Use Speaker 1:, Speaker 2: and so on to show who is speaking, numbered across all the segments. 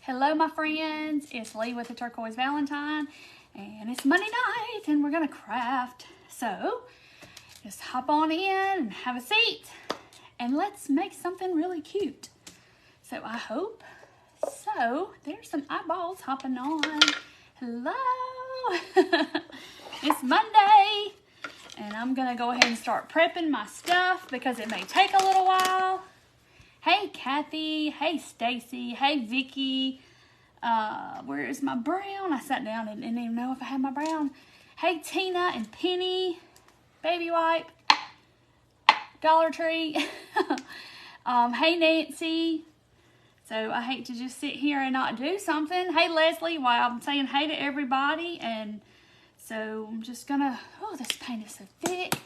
Speaker 1: Hello, my friends. It's Lee with the Turquoise Valentine, and it's Monday night, and we're gonna craft. So, just hop on in and have a seat, and let's make something really cute. So, I hope so. There's some eyeballs hopping on. Hello. It's Monday, and I'm gonna go ahead and start prepping my stuff because it may take a little while. Hey, Kathy. Hey, Stacy. Hey, Vicky. Where is my brown? I sat down and didn't even know if I had my brown. Hey, Tina and Penny. Baby wipe. Dollar Tree. Hey, Nancy. So I hate to just sit here and not do something. Hey, Leslie. While I'm saying hey to everybody. And so I'm just gonna, oh, this paint is so thick.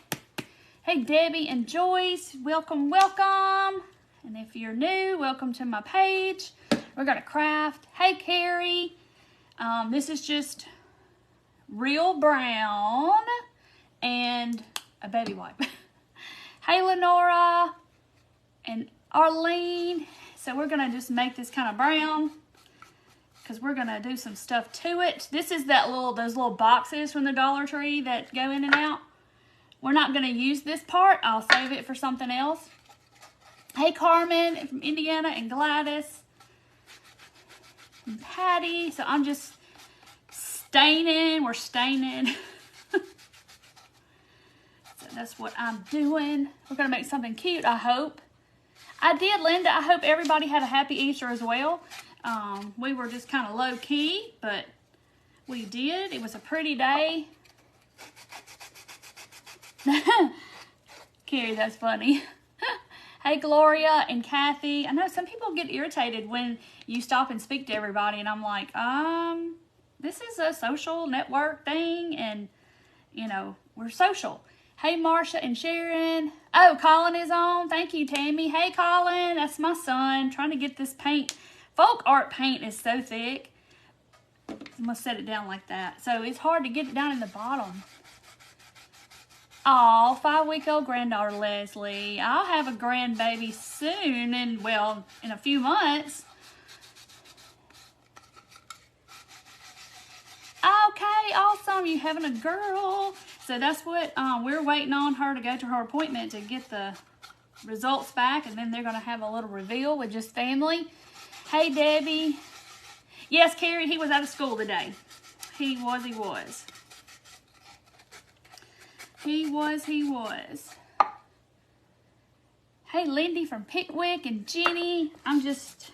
Speaker 1: Hey, Debbie and Joyce. Welcome, welcome. And if you're new, welcome to my page. We're going to craft. Hey, Carrie. This is just real brown and a baby wipe. Hey, Lenora and Arlene. So we're going to just make this kind of brown because we're going to do some stuff to it. This is those little boxes from the Dollar Tree that go in and out. We're not going to use this part. I'll save it for something else. Hey, Carmen from Indiana and Gladys and Patty. So I'm just staining. We're staining. So that's what I'm doing. We're going to make something cute, I hope. I did, Linda. I hope everybody had a happy Easter as well. We were just kind of low-key, but we did. It was a pretty day. Carrie, that's funny. Hey, Gloria and Kathy. I know some people get irritated when you stop and speak to everybody, and I'm like, this is a social network thing, and, you know, we're social. Hey, Marsha and Sharon. Oh, Colin is on. Thank you, Tammy. Hey, Colin. That's my son. Trying to get this paint. Folk art paint is so thick. I'm going to set it down like that. So it's hard to get it down in the bottom. Oh, 5-week-old granddaughter Leslie. I'll have a grandbaby soon, and well, in a few months. Okay, awesome. You having a girl. So that's what we're waiting on her to go to her appointment to get the results back, and then they're going to have a little reveal with just family. Hey, Debbie. Yes, Carrie, he was out of school today. He was. He was. Hey, Lindy from Pickwick and Jenny. I'm just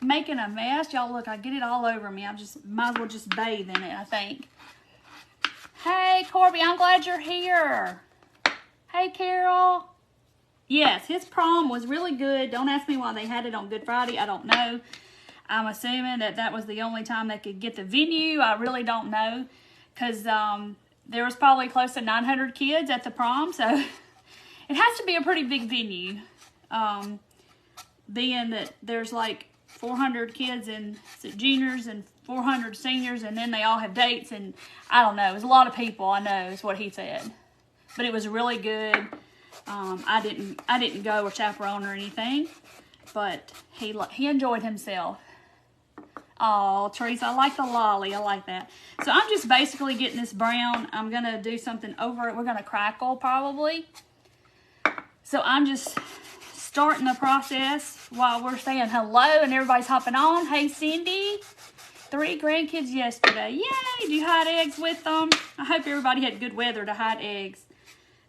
Speaker 1: making a mess. Y'all look, I get it all over me. I just might as well just bathe in it, I think. Hey, Corby, I'm glad you're here. Hey, Carol. Yes, his prom was really good. Don't ask me why they had it on Good Friday. I don't know. I'm assuming that was the only time they could get the venue. I really don't know because there was probably close to 900 kids at the prom, so it has to be a pretty big venue, being that there's like 400 kids and juniors and 400 seniors, and then they all have dates, and I don't know. It was a lot of people, I know, is what he said. But it was really good. I didn't go or chaperone or anything, but he enjoyed himself. Oh, Teresa, I like the lolly. I like that. So I'm just basically getting this brown. I'm going to do something over it. We're going to crackle probably. So I'm just starting the process while we're saying hello and everybody's hopping on. Hey, Cindy. 3 grandkids yesterday. Yay! Do you hide eggs with them? I hope everybody had good weather to hide eggs.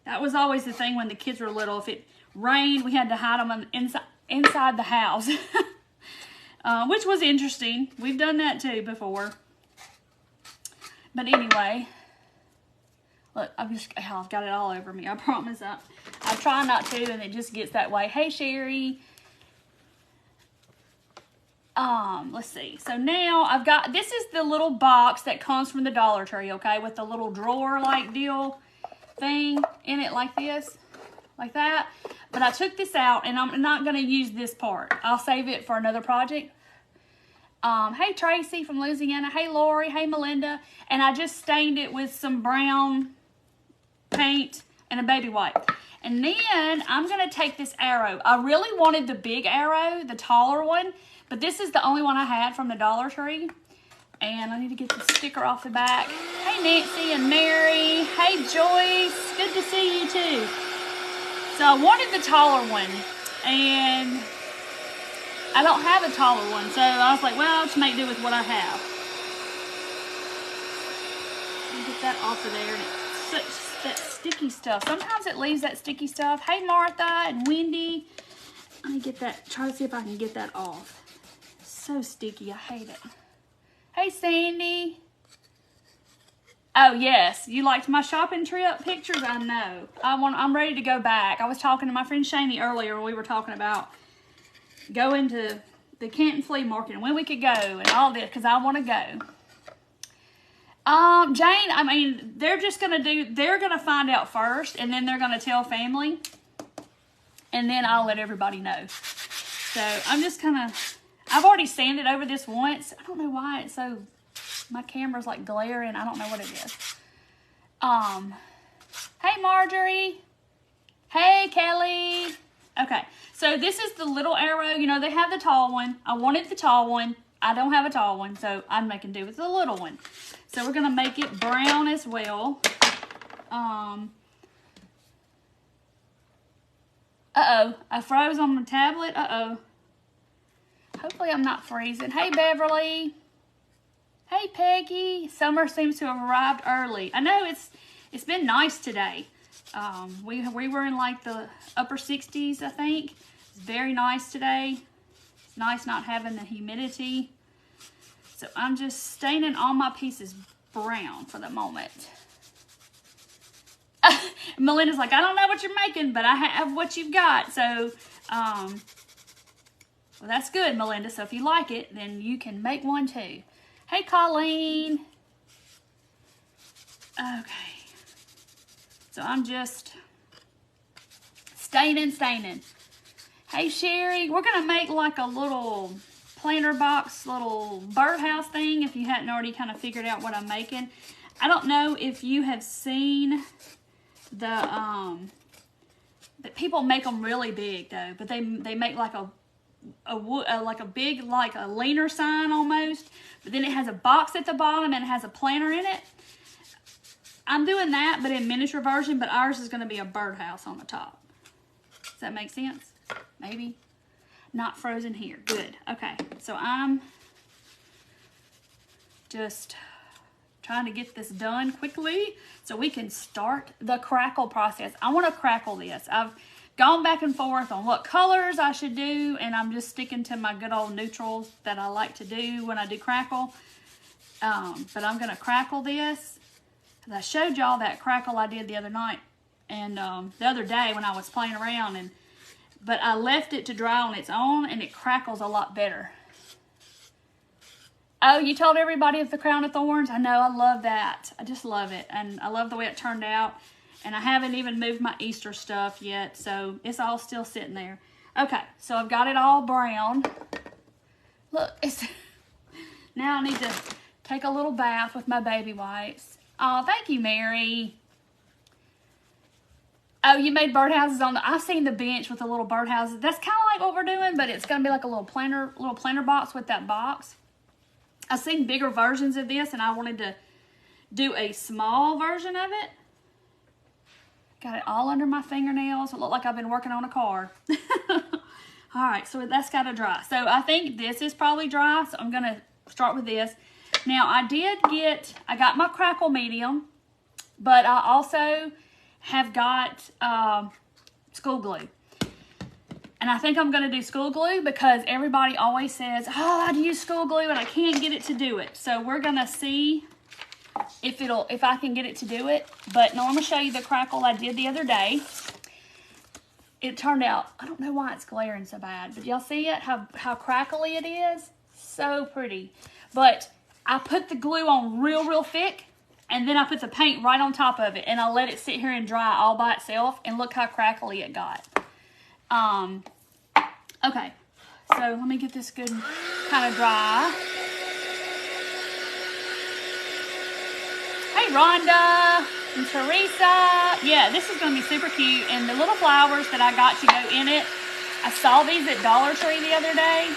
Speaker 1: That was always the thing when the kids were little. If it rained, we had to hide them inside the house. Which was interesting. We've done that too before. But anyway, look, I've got it all over me. I promise. I try not to, and it just gets that way. Hey, Sherry. Let's see. So now I've got, this is the little box that comes from the Dollar Tree, okay, with the little drawer-like deal thing in it like this, like that. But I took this out, and I'm not going to use this part. I'll save it for another project. Hey, Tracy from Louisiana. Hey, Lori. Hey, Melinda. And I just stained it with some brown paint and a baby wipe. And then I'm going to take this arrow. I really wanted the big arrow, the taller one, But this is the only one I had from the Dollar Tree. And I need to get the sticker off the back. Hey, Nancy and Mary. Hey, Joyce. Good to see you, too. So I wanted the taller one. And I don't have a taller one. So I was like, well, I'll just make do with what I have. Let me get that off of there. And it's such that sticky stuff. Sometimes it leaves that sticky stuff. Hey, Martha and Wendy. Let me get that. Try to see if I can get that off. It's so sticky. I hate it. Hey, Sandy. Oh, yes. You liked my shopping trip pictures? I know. I'm ready to go back. I was talking to my friend Shani earlier. We were talking about going to the Canton Flea Market and when we could go and all this because I want to go. Jane, I mean, they're going to find out first and then they're going to tell family and then I'll let everybody know. So I'm just kind of, I've already sanded over this once. I don't know why it's so, my camera's like glaring. I don't know what it is. Hey, Marjorie. Hey, Kelly. Okay, so this is the little arrow. You know, they have the tall one. I wanted the tall one. I don't have a tall one, so I'm making do with the little one. So we're going to make it brown as well. Uh-oh, I froze on my tablet. Uh-oh. Hopefully I'm not freezing. Hey, Beverly. Hey, Peggy. Summer seems to have arrived early. I know it's been nice today. We were in like the upper 60s, I think. It's very nice today. It's nice not having the humidity. So I'm just staining all my pieces brown for the moment. Melinda's like, I don't know what you're making, but I have what you've got. So, well, that's good, Melinda. So if you like it, then you can make one too. Hey, Colleen. Okay. So I'm just staining. Hey, Sherry. We're going to make like a little planter box, little birdhouse thing if you hadn't already kind of figured out what I'm making. I don't know if you have seen the, that people make them really big though, but they make like a big, like a leaner sign almost, but then it has a box at the bottom and it has a planter in it. I'm doing that, but in miniature version, but ours is going to be a birdhouse on the top. Does that make sense? Maybe. Not frozen here. Good. Okay, so I'm just trying to get this done quickly so we can start the crackle process. I want to crackle this. I've gone back and forth on what colors I should do, and I'm just sticking to my good old neutrals that I like to do when I do crackle. But I'm going to crackle this. I showed y'all that crackle I did the other night and the other day when I was playing around, but I left it to dry on its own and it crackles a lot better. Oh, you told everybody of the crown of thorns? I know, I love that. I just love it, and I love the way it turned out, and I haven't even moved my Easter stuff yet, so it's all still sitting there. Okay, so I've got it all brown. Look, now I need to take a little bath with my baby wipes. Oh, thank you, Mary. Oh, you made birdhouses on I've seen the bench with the little birdhouses. That's kind of like what we're doing, but it's going to be like a little planter box with that box. I've seen bigger versions of this, and I wanted to do a small version of it. Got it all under my fingernails. It looked like I've been working on a car. All right, so that's got to dry. So I think this is probably dry, so I'm going to start with this. Now, I got my crackle medium, but I also have got school glue. And I think I'm going to do school glue because everybody always says, oh, I'd use school glue and I can't get it to do it. So we're going to see if I can get it to do it. But no, I'm going to show you the crackle I did the other day. It turned out, I don't know why it's glaring so bad, but y'all see it? How crackly it is? So pretty. But I put the glue on real thick, and then I put the paint right on top of it, and I let it sit here and dry all by itself, and look how crackly it got. Okay, so let me get this good kind of dry. Hey, Rhonda and Teresa. Yeah, this is going to be super cute, and the little flowers that I got to go in it, I saw these at Dollar Tree the other day.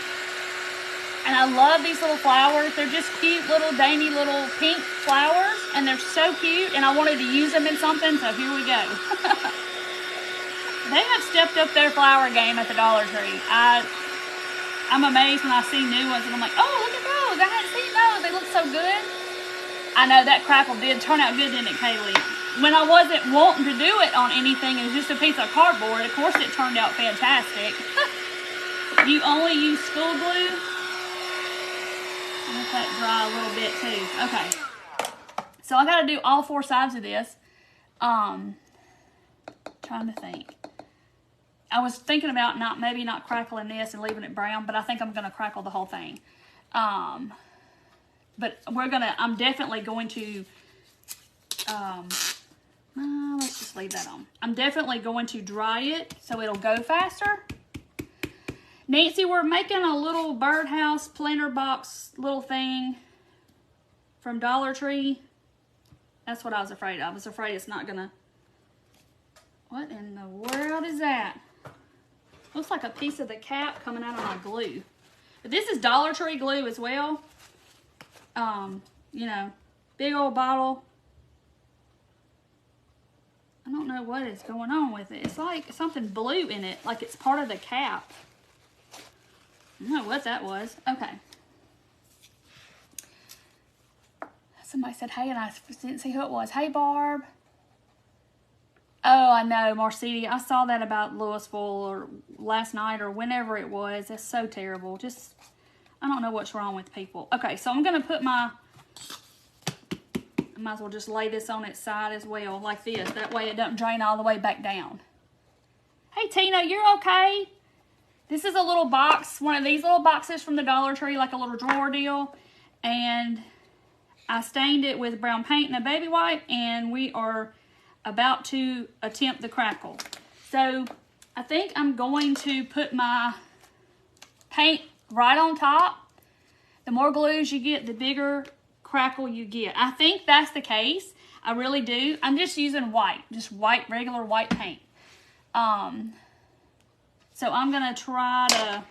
Speaker 1: And I love these little flowers. They're just cute little dainty little pink flowers. And they're so cute. And I wanted to use them in something. So here we go. They have stepped up their flower game at the Dollar Tree. I'm amazed when I see new ones. And I'm like, oh, look at those. I hadn't seen those. They look so good. I know that crackle did turn out good, didn't it, Kaylee? When I wasn't wanting to do it on anything, it was just a piece of cardboard. Of course, it turned out fantastic. You only use school glue? Let that dry a little bit too. Okay. So I got to do all 4 sides of this. Trying to think. I was thinking about maybe not crackling this and leaving it brown, but I think I'm going to crackle the whole thing. But I'm definitely going to, let's just leave that on. I'm definitely going to dry it so it'll go faster. Nancy, we're making a little birdhouse planter box little thing from Dollar Tree. That's what I was afraid of. I was afraid it's not gonna, what in the world is that? Looks like a piece of the cap coming out of my glue. But this is Dollar Tree glue as well. You know, big old bottle. I don't know what is going on with it. It's like something blue in it, like it's part of the cap. I don't know what that was. Okay. Somebody said, hey, and I didn't see who it was. Hey, Barb. Oh, I know, Marcetti. I saw that about Louisville or last night or whenever it was. That's so terrible. Just, I don't know what's wrong with people. Okay, so I'm going to put I might as well just lay this on its side as well, like this. That way it doesn't drain all the way back down. Hey, Tina, you're okay? This is a little box, one of these little boxes from the Dollar Tree, like a little drawer deal. And I stained it with brown paint and a baby wipe, and we are about to attempt the crackle. So I think I'm going to put my paint right on top. The more glues you get, the bigger crackle you get. I think that's the case. I really do. I'm just using white, regular white paint. So I'm going to I'm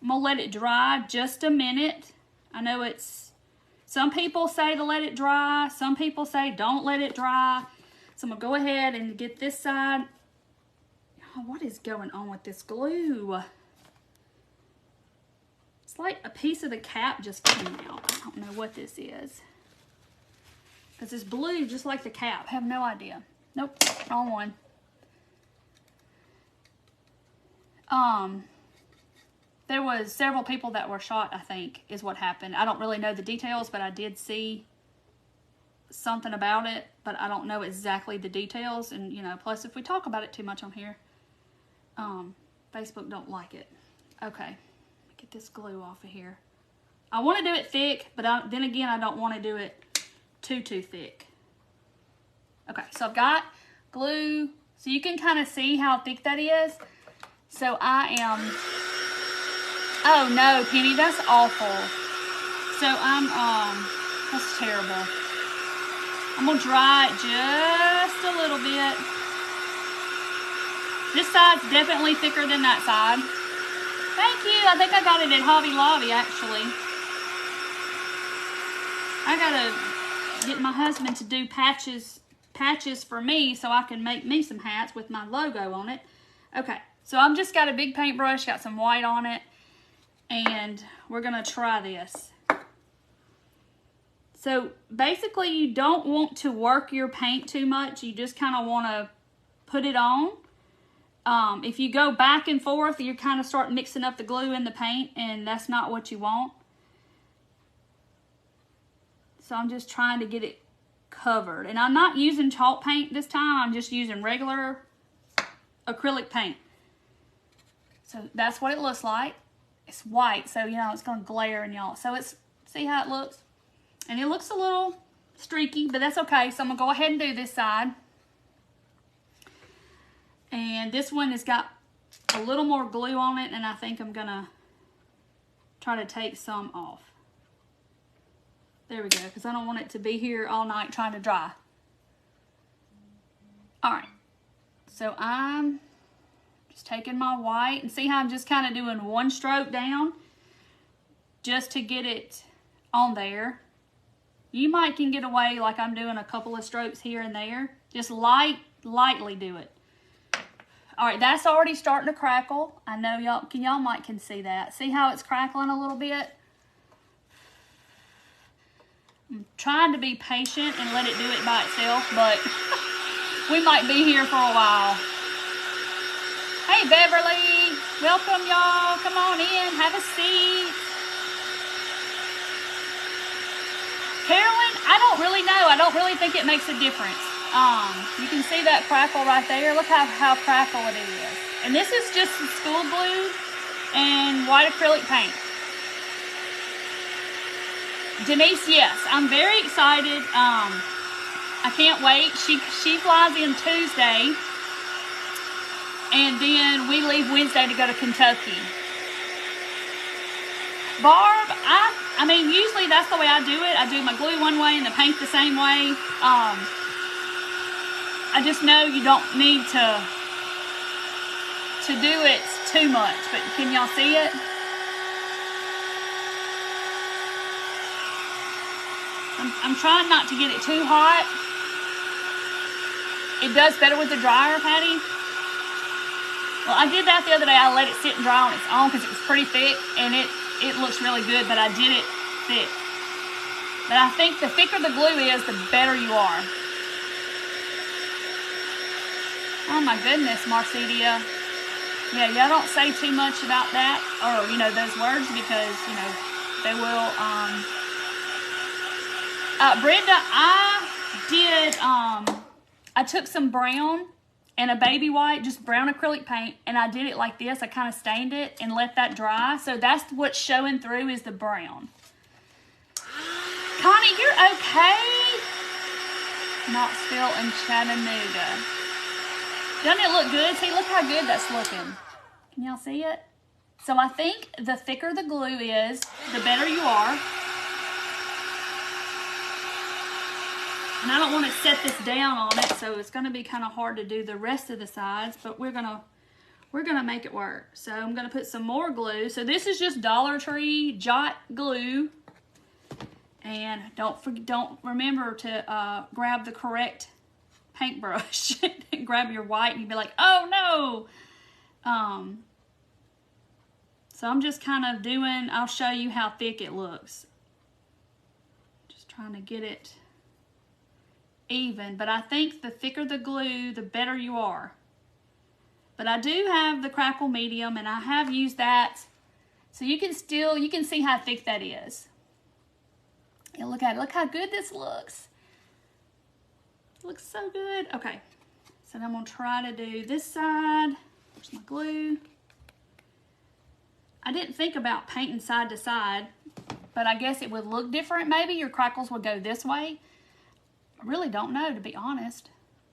Speaker 1: going to let it dry just a minute. I know some people say to let it dry. Some people say don't let it dry. So I'm going to go ahead and get this side. Oh, what is going on with this glue? It's like a piece of the cap just came out. I don't know what this is. Because it's blue just like the cap. I have no idea. Nope, wrong one. There was several people that were shot, I think, is what happened. I don't really know the details, but I did see something about it, but I don't know exactly the details. And, you know, plus if we talk about it too much on here, Facebook don't like it. Okay, get this glue off of here. I want to do it thick, but then again, I don't want to do it too thick. Okay, so I've got glue, so you can kind of see how thick that is. So I am, oh no, Penny, that's awful. So that's terrible. I'm gonna dry it just a little bit. This side's definitely thicker than that side. Thank you, I think I got it at Hobby Lobby, actually. I gotta get my husband to do patches for me so I can make me some hats with my logo on it. Okay. So I've just got a big paintbrush, got some white on it, and we're going to try this. So basically you don't want to work your paint too much. You just kind of want to put it on. If you go back and forth, you kind of start mixing up the glue and the paint, and that's not what you want. So I'm just trying to get it covered. And I'm not using chalk paint this time. I'm just using regular acrylic paint. So that's what it looks like. It's white, so you know it's gonna glare in y'all. So see how it looks? And it looks a little streaky, but that's okay. So I'm gonna go ahead and do this side. And this one has got a little more glue on it, and I think I'm gonna try to take some off. There we go, because I don't want it to be here all night trying to dry. All right, so I'm just taking my white, and see how I'm just kind of doing one stroke down. just to get it on there. You might can get away like I'm doing a couple of strokes here and there. Just lightly do it. All right, that's already starting to crackle. I know y'all might can see that. See how it's crackling a little bit? I'm trying to be patient and let it do it by itself, but we might be here for a while. Hey, Beverly. Welcome, y'all. Come on in. Have a seat. Carolyn, I don't really know. I don't really think it makes a difference. You can see that crackle right there. Look how crackle it is. And this is just some school glue and white acrylic paint. Denise, yes, I'm very excited. I can't wait. She flies in Tuesday, and then we leave Wednesday to go to Kentucky. Barb, I mean, usually that's the way I do it. I do my glue one way and the paint the same way. I just know you don't need to do it too much, but can y'all see it? I'm trying not to get it too hot. It does better with the dryer, Patty. Well, I did that the other day. I let it sit and dry on its own because it was pretty thick, and it looks really good, but I did it thick. But I think the thicker the glue is, the better you are. Oh my goodness, Marcedia. Yeah, y'all don't say too much about that, or, you know, those words, because, you know, they will, Brenda, I took some brown and a baby white, just brown acrylic paint, and I did it like this. I kind of stained it and let that dry. So that's what's showing through is the brown. Connie, you're okay? Knoxville and Chattanooga. Doesn't it look good? See, look how good that's looking. Can y'all see it? So I think the thicker the glue is, the better you are. And I don't want to set this down on it, so it's going to be kind of hard to do the rest of the sides, but we're gonna make it work. So I'm going to put some more glue. So this is just Dollar Tree Jot glue. And don't remember to grab the correct paintbrush. Grab your white and you'd be like, oh no. So I'm just kind of doing, I'll show you how thick it looks. Just trying to get it even, but I think the thicker the glue, the better you are. But I do have the crackle medium, and I have used that, so you can see how thick that is. And look at it, look how good this looks. It looks so good. Okay, so then I'm gonna try to do this side. There's my glue. I didn't think about painting side to side, but I guess it would look different. Maybe your crackles would go this way. I really don't know, to be honest.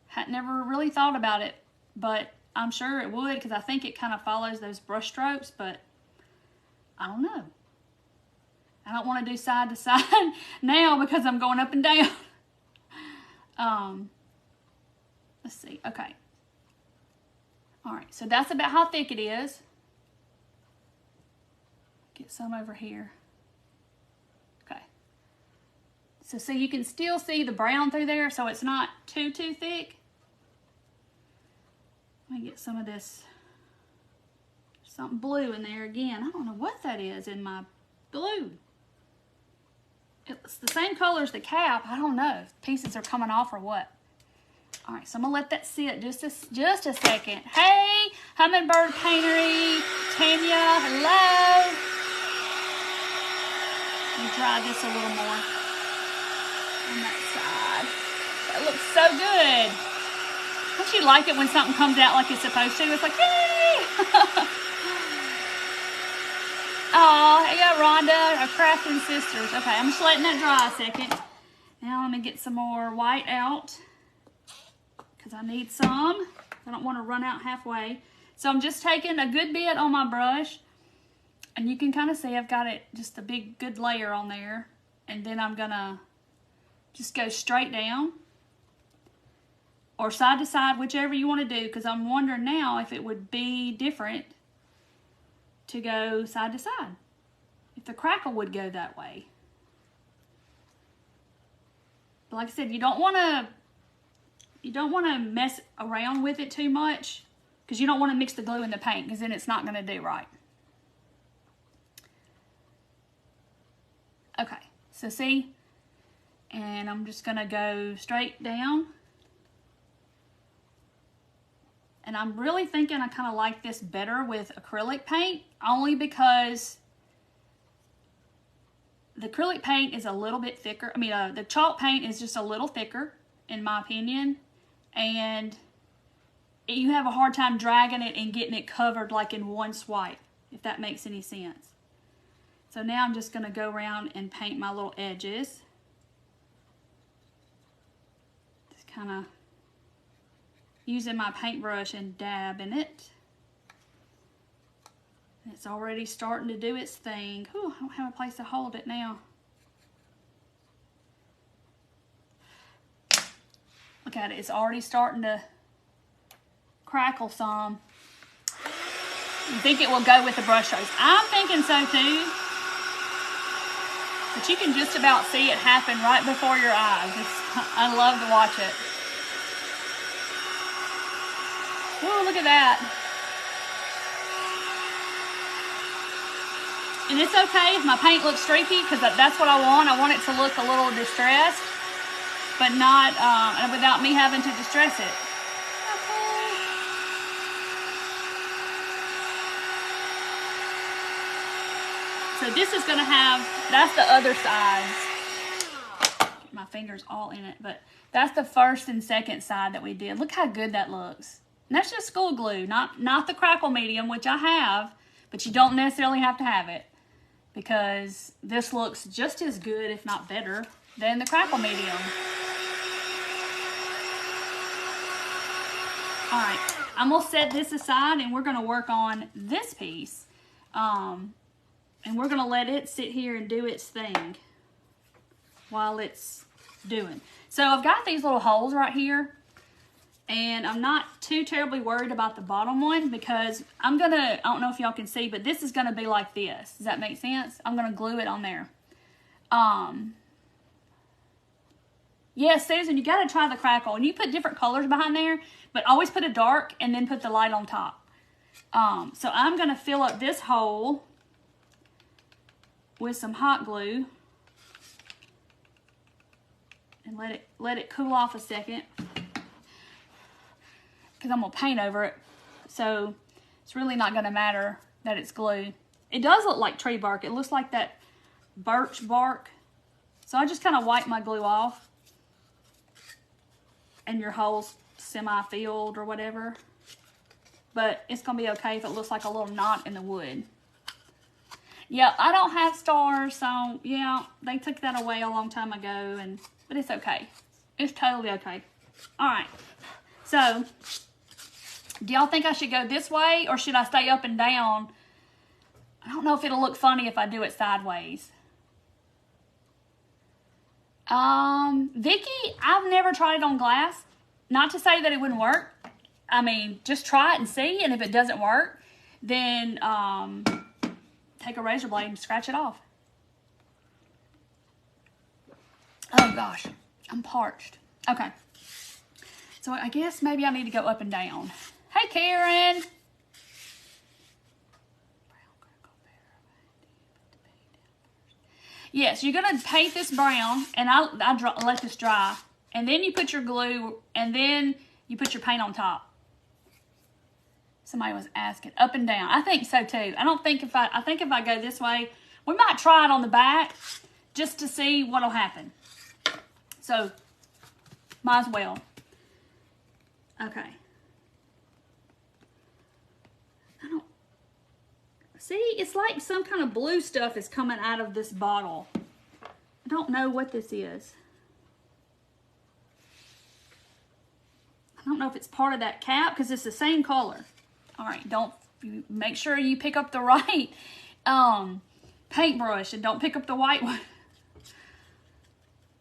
Speaker 1: Had never really thought about it, but I'm sure it would, because I think it kind of follows those brush strokes, but I don't know. I don't want to do side to side now because I'm going up and down. Let's see. Okay. All right, so that's about how thick it is. Get some over here. So see, you can still see the brown through there, so it's not too thick. Let me get some of this, something blue in there again. I don't know what that is in my glue. It's the same color as the cap. I don't know if pieces are coming off or what. All right, so I'm gonna let that sit just a second. Hey, Hummingbird Paintery, Tanya, hello. Let me try this a little more. On that side. That looks so good. Don't you like it when something comes out like it's supposed to? It's like, yay! Oh, yeah, Rhonda, our crafting sisters. Okay, I'm just letting that dry a second. Now let me get some more white out because I need some. I don't want to run out halfway. So I'm just taking a good bit on my brush, and you can kind of see I've got it just a big good layer on there, and then I'm gonna just go straight down or side to side, whichever you want to do, because I'm wondering now if it would be different to go side to side. if the crackle would go that way. But like I said, you don't want to mess around with it too much, because you don't want to mix the glue in the paint, because then it's not going to do right. Okay, so see, and I'm just going to go straight down. And I'm really thinking I kind of like this better with acrylic paint, only because the acrylic paint is a little bit thicker. I mean, the chalk paint is just a little thicker, in my opinion. And you have a hard time dragging it and getting it covered like in one swipe, if that makes any sense. So now I'm just going to go around and paint my little edges. Just kind of using my paintbrush and dabbing it. It's already starting to do its thing. Whew, I don't have a place to hold it now. Look at it, it's already starting to crackle some. You think it will go with the brush strokes? I'm thinking so too. But you can just about see it happen right before your eyes. I love to watch it. Oh, look at that. And it's okay if my paint looks streaky, because that's what I want. I want it to look a little distressed, but not without me having to distress it. Okay. So this is going to have, that's the other side. My finger's all in it, but that's the first and second side that we did. Look how good that looks. And that's just school glue, not the crackle medium, which I have, but you don't necessarily have to have it, because this looks just as good, if not better, than the crackle medium. All right, I'm gonna set this aside and we're gonna work on this piece. And we're gonna let it sit here and do its thing while it's doing. So I've got these little holes right here, and I'm not too terribly worried about the bottom one, because I don't know if y'all can see, but this is gonna be like this. Does that make sense? I'm gonna glue it on there. Yes, Susan, you gotta try the crackle. And you put different colors behind there, but always put a dark and then put the light on top. So I'm gonna fill up this hole with some hot glue and let it cool off a second, because I'm gonna paint over it. So it's really not gonna matter that it's glue. It does look like tree bark. It looks like that birch bark. So I just kind of wipe my glue off, and your hole's semi-filled or whatever. But it's gonna be okay if it looks like a little knot in the wood. Yeah, I don't have stars, so yeah, they took that away a long time ago, but it's okay. It's totally okay. All right, so do y'all think I should go this way, or should I stay up and down? I don't know if it'll look funny if I do it sideways. Vicky, I've never tried it on glass. Not to say that it wouldn't work. I mean, just try it and see, and if it doesn't work, then take a razor blade and scratch it off. Oh gosh, I'm parched. Okay, so I guess maybe I need to go up and down. Hey Karen. Yes, you're gonna paint this brown, and I let this dry, and then you put your glue, and then you put your paint on top. Somebody was asking, up and down. I think so too. I think if I go this way, we might try it on the back just to see what'll happen. So, might as well. Okay. See, it's like some kind of blue stuff is coming out of this bottle. I don't know what this is. I don't know if it's part of that cap, because it's the same color. All right, make sure you pick up the right paintbrush, and don't pick up the white one.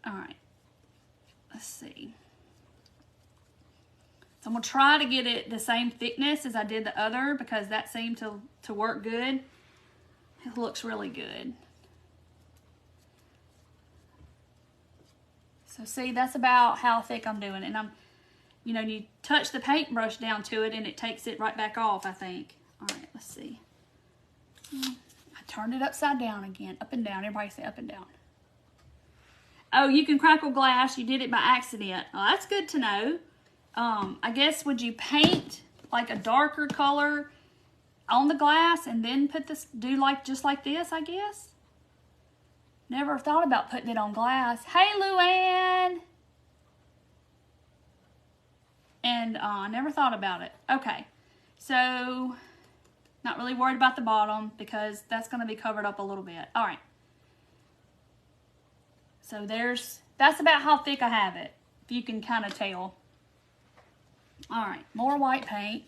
Speaker 1: All right, let's see. So I'm gonna try to get it the same thickness as I did the other, because that seemed to work good. It looks really good. So see, that's about how thick I'm doing. And I'm, you know, you touch the paintbrush down to it and it takes it right back off, I think. All right, let's see. I turned it upside down again, up and down. Everybody say up and down. Oh, you can crackle glass. You did it by accident. Well, that's good to know. I guess, would you paint like a darker color on the glass and then put this, do like, just like this, I guess? Never thought about putting it on glass. Hey, Luann! And I never thought about it. Okay, so not really worried about the bottom because that's going to be covered up a little bit. All right. So that's about how thick I have it, if you can kind of tell. All right, more white paint.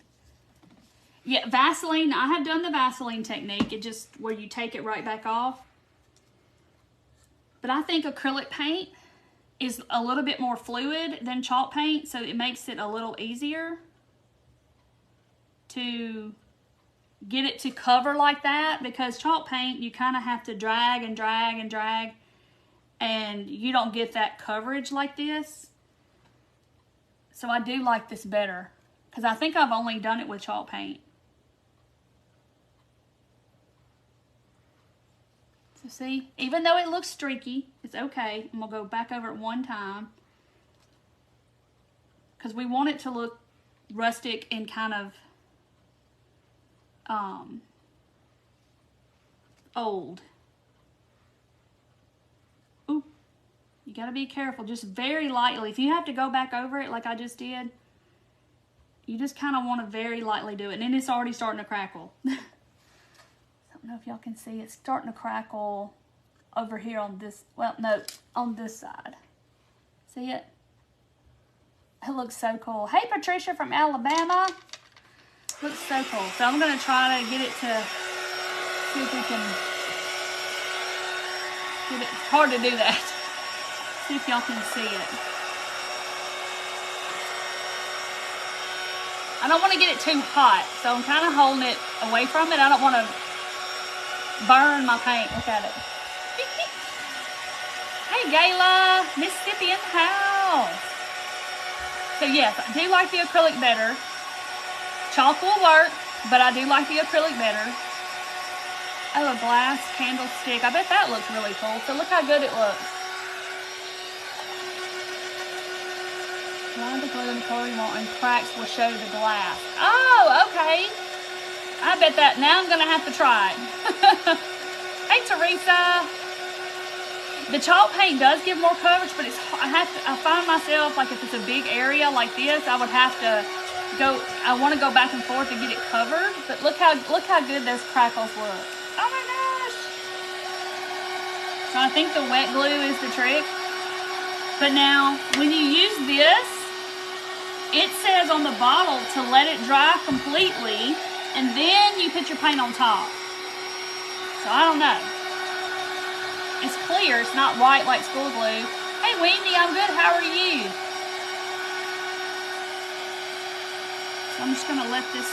Speaker 1: Yeah, Vaseline, I have done the Vaseline technique. It just, where you take it right back off. But I think acrylic paint is a little bit more fluid than chalk paint, so it makes it a little easier to get it to cover like that, because chalk paint, you kind of have to drag and drag and drag, and you don't get that coverage like this. So I do like this better, because I think I've only done it with chalk paint. So see, even though it looks streaky, it's okay. I'm going to go back over it one time, because we want it to look rustic and kind of old. Ooh, you got to be careful, just very lightly. If you have to go back over it like I just did, you just kind of want to very lightly do it. And then it's already starting to crackle. I don't know if y'all can see, it's starting to crackle over here on this, well, no, on this side. See it? It looks so cool. Hey, Patricia from Alabama. Looks so cool. So I'm going to try to get it to, see if we can get it. It's hard to do that. See if y'all can see it. I don't want to get it too hot, so I'm kind of holding it away from it. I don't want to burn my paint. Look at it. Hey, Gayla, Mississippi in the house. So yes, I do like the acrylic better. Chalk will work, but I do like the acrylic better. Oh, a glass candlestick. I bet that looks really cool. So look how good it looks. Line the glue in the color you want, and cracks will show the glass. Oh, okay. I bet that, now I'm going to have to try it. Hey, Teresa. The chalk paint does give more coverage, but I find myself, like if it's a big area like this, I would have to I want to go back and forth to get it covered. But look how good those crackles look. Oh my gosh. So I think the wet glue is the trick. But now, when you use this, it says on the bottle to let it dry completely, and then you put your paint on top. So I don't know. It's clear, it's not white like school glue. Hey Wendy, I'm good, how are you? So I'm just gonna let this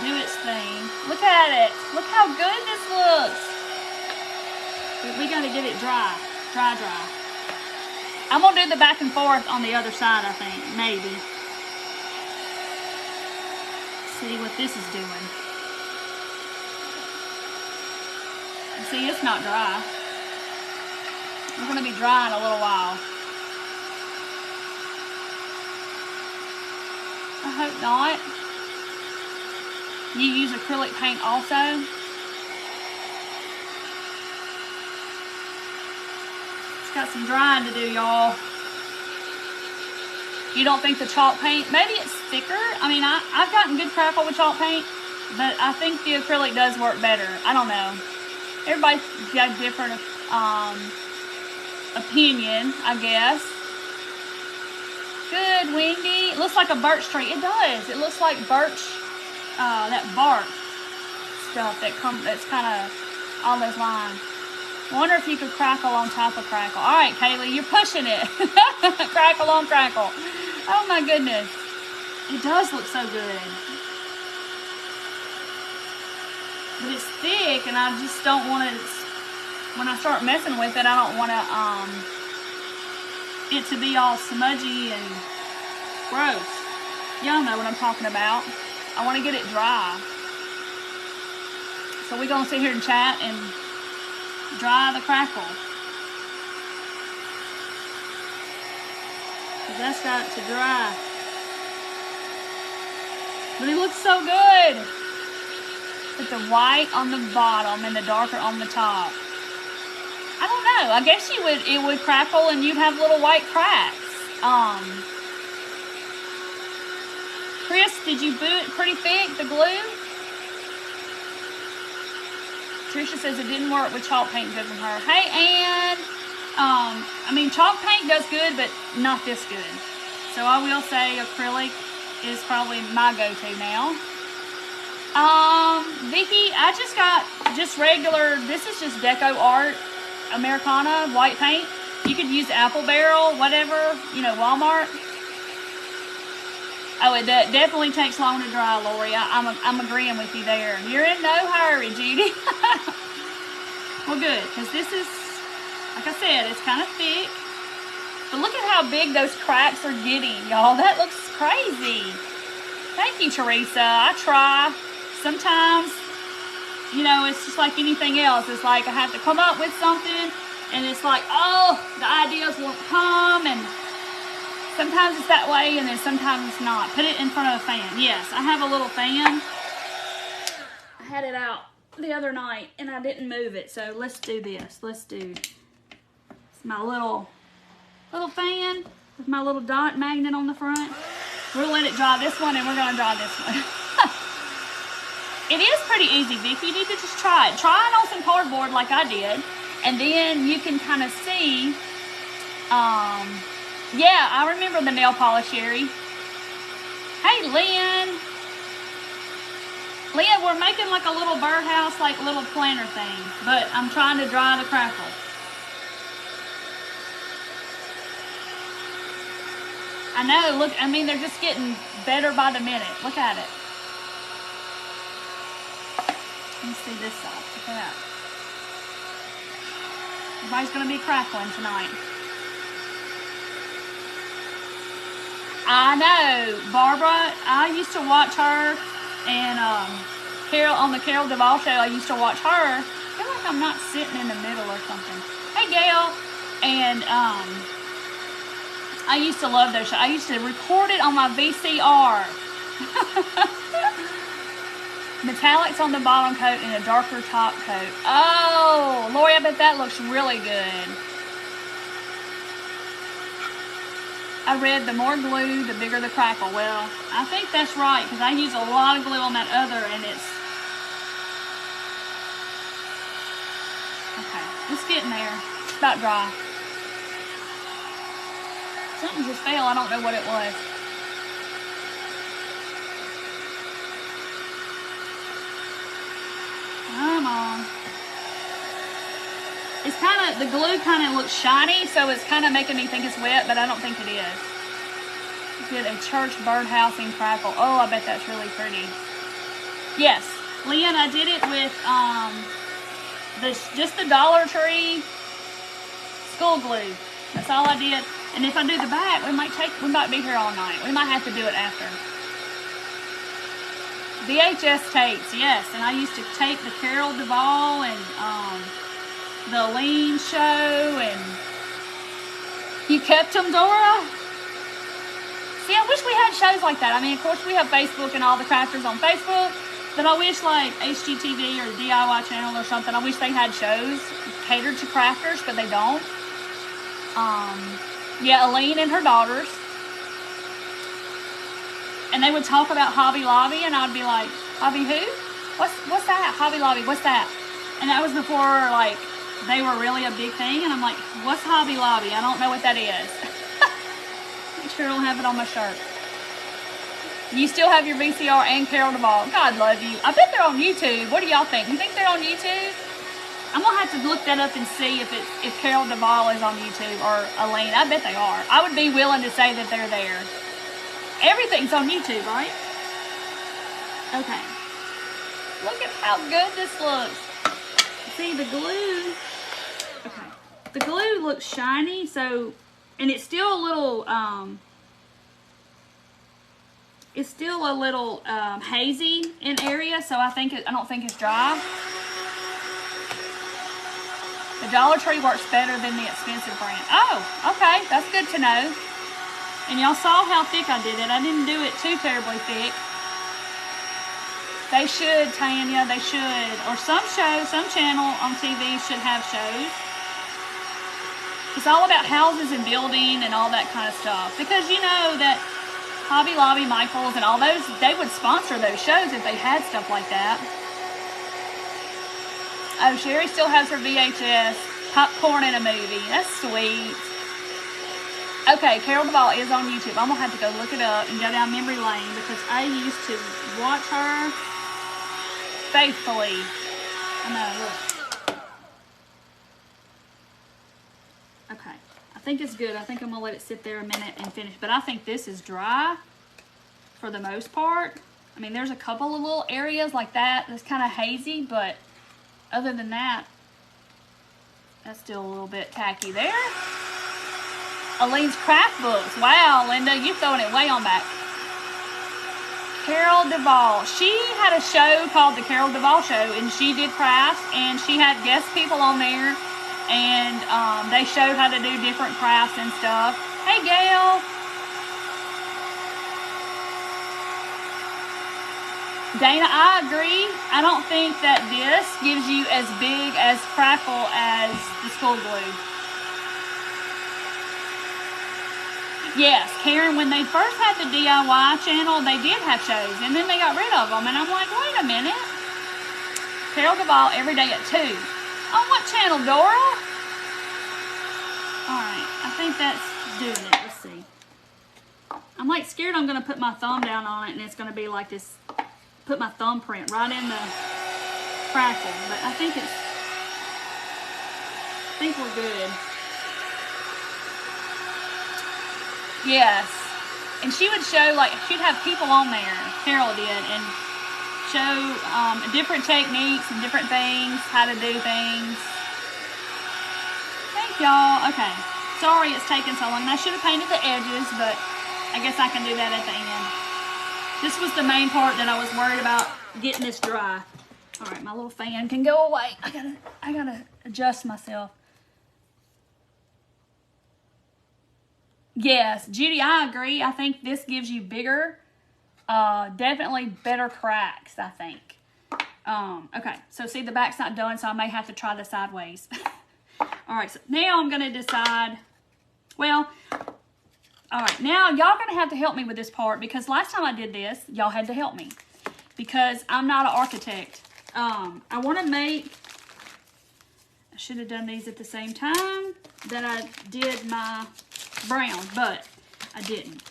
Speaker 1: do its thing. Look at it, look how good this looks. But we gotta get it dry, dry. I'm gonna do the back and forth on the other side, I think, maybe. See what this is doing. See, it's not dry. It's gonna be dry in a little while. I hope not. You use acrylic paint also? It's got some drying to do, y'all. You don't think the chalk paint, maybe it's thicker? I mean, I've gotten good crackle with chalk paint, but I think the acrylic does work better. I don't know. Everybody's got a different opinion, I guess. Good, Wendy. It looks like a birch tree. It does. It looks like birch, that bark stuff that's kind of on those lines. Wonder if you could crackle on top of crackle. All right, Kaylee, you're pushing it. Crackle on crackle. Oh my goodness. It does look so good. But it's thick, and I just don't want to, when I start messing with it, I don't want to it to be all smudgy and gross. Y'all know what I'm talking about. I want to get it dry. So we're going to sit here and chat and dry the crackle. Because that's got to dry. But it looks so good. With the white on the bottom and the darker on the top. I don't know. I guess it would crackle and you'd have little white cracks. Chris, did you boot pretty thick, the glue? Tricia says it didn't work with chalk paint good from her. Hey, Ann. I mean, chalk paint does good, but not this good. So I will say acrylic is probably my go-to now. Vicky, I just got just regular, this is just Deco Art Americana white paint. You could use Apple Barrel, whatever, you know, Walmart. Oh, it definitely takes long to dry, Lori. I'm agreeing with you there. You're in no hurry, Judy. Well, good, because this is, like I said, it's kind of thick. But look at how big those cracks are getting, y'all. That looks crazy. Thank you, Teresa. I try. Sometimes, you know, it's just like anything else. It's like I have to come up with something, and it's like, oh, the ideas won't come, and sometimes it's that way, and then sometimes it's not. Put it in front of a fan. Yes, I have a little fan. I had it out the other night, and I didn't move it, so let's do this. Let's do my little fan with my little dot magnet on the front. We'll let it dry this one, and we're going to dry this one. It is pretty easy, Vicky. You need to just try it. Try it on some cardboard like I did, and then you can kind of see. Yeah, I remember the nail polish, Sherry. Hey, Lynn. Lynn, we're making like a little birdhouse, like little planter thing, but I'm trying to dry the crackle. I know, look, I mean, they're just getting better by the minute. Look at it. Let me see this side. Look at that. Everybody's going to be crackling tonight. I know. Barbara, I used to watch her, and Carol, on the Carol Duvall show, I used to watch her. I feel like I'm not sitting in the middle or something. Hey, Gail. And I used to love those shows. I used to record it on my VCR. Metallics on the bottom coat and a darker top coat. Oh, Lori, I bet that looks really good. I read the more glue, the bigger the crackle. Well, I think that's right, because I use a lot of glue on that other, and it's... Okay, it's getting there. It's about dry. Something just fell. I don't know what it was. Come on. It's kind of, the glue kind of looks shiny, so it's kind of making me think it's wet, but I don't think it is. Get a church birdhouse in crackle. Oh, I bet that's really pretty. Yes, Lynn, I did it with just the Dollar Tree school glue. That's all I did. And if I do the back, we might be here all night. We might have to do it after. VHS tapes, yes. And I used to tape the Carol Duvall and the Lean show, and you kept them, Dora? See, I wish we had shows like that. I mean, of course, we have Facebook and all the crafters on Facebook, but I wish like HGTV or DIY channel or something, I wish they had shows catered to crafters, but they don't. Yeah, Aline and her daughters. And they would talk about Hobby Lobby, and I'd be like, Hobby who? What's that? Hobby Lobby, what's that? And that was before, like, they were really a big thing, and I'm like, what's Hobby Lobby? I don't know what that is. Make sure I don't have it on my shirt. You still have your VCR and Carol Duvall. God love you. I bet they're on YouTube. What do y'all think? You think they're on YouTube? I'm going to have to look that up and see if Carol Duvall is on YouTube or Elaine. I bet they are. I would be willing to say that they're there. Everything's on YouTube, right? Okay. Look at how good this looks. See, the glue... Okay. The glue looks shiny, so And it's still a little, hazy in area, so I don't think it's dry. The Dollar Tree works better than the expensive brand. Oh, okay, that's good to know. And y'all saw how thick I did it. I didn't do it too terribly thick. They should, Tanya, they should. Or some channel on TV should have shows. It's all about houses and building and all that kind of stuff. Because you know that Hobby Lobby, Michaels, and all those, they would sponsor those shows if they had stuff like that. Oh, Sherry still has her VHS. Popcorn in a movie. That's sweet. Okay, Carol Duvall is on YouTube. I'm going to have to go look it up and go down memory lane because I used to watch her faithfully. I know, look. Okay. I think it's good. I think I'm going to let it sit there a minute and finish. But I think this is dry for the most part. I mean, there's a couple of little areas like that that's kind of hazy, but other than that, that's still a little bit tacky there. Aleene's Craft Books. Wow, Linda, you're throwing it way on back. Carol Duvall. She had a show called The Carol Duvall Show, and she did crafts, and she had guest people on there, and they showed how to do different crafts and stuff. Hey, Gail. Dana, I agree. I don't think that this gives you as big as crackle as the school glue. Yes, Karen, when they first had the DIY channel, they did have shows, and then they got rid of them, and I'm like, wait a minute. Carol Duvall every day at 2. On what channel, Dora? Alright, I think that's doing it. Let's see. I'm like scared I'm going to put my thumb down on it, and it's going to be like this. Put my thumbprint right in the crackle, but I think we're good. Yes, and she would show, like, she'd have people on there, Carol did, and show different techniques and different things, how to do things. Thank y'all. Okay, sorry it's taking so long. I should have painted the edges, but I guess I can do that at the end. This was the main part that I was worried about getting this dry. All right, my little fan can go away. I gotta adjust myself. Yes, Judy, I agree. I think this gives you bigger, definitely better cracks, I think. Okay, so see the back's not done, so I may have to try the sideways. All right, so now I'm gonna decide, well, all right, now y'all gonna have to help me with this part because last time I did this, y'all had to help me because I'm not an architect. I wanna make, I should have done these at the same time that I did my brown, but I didn't.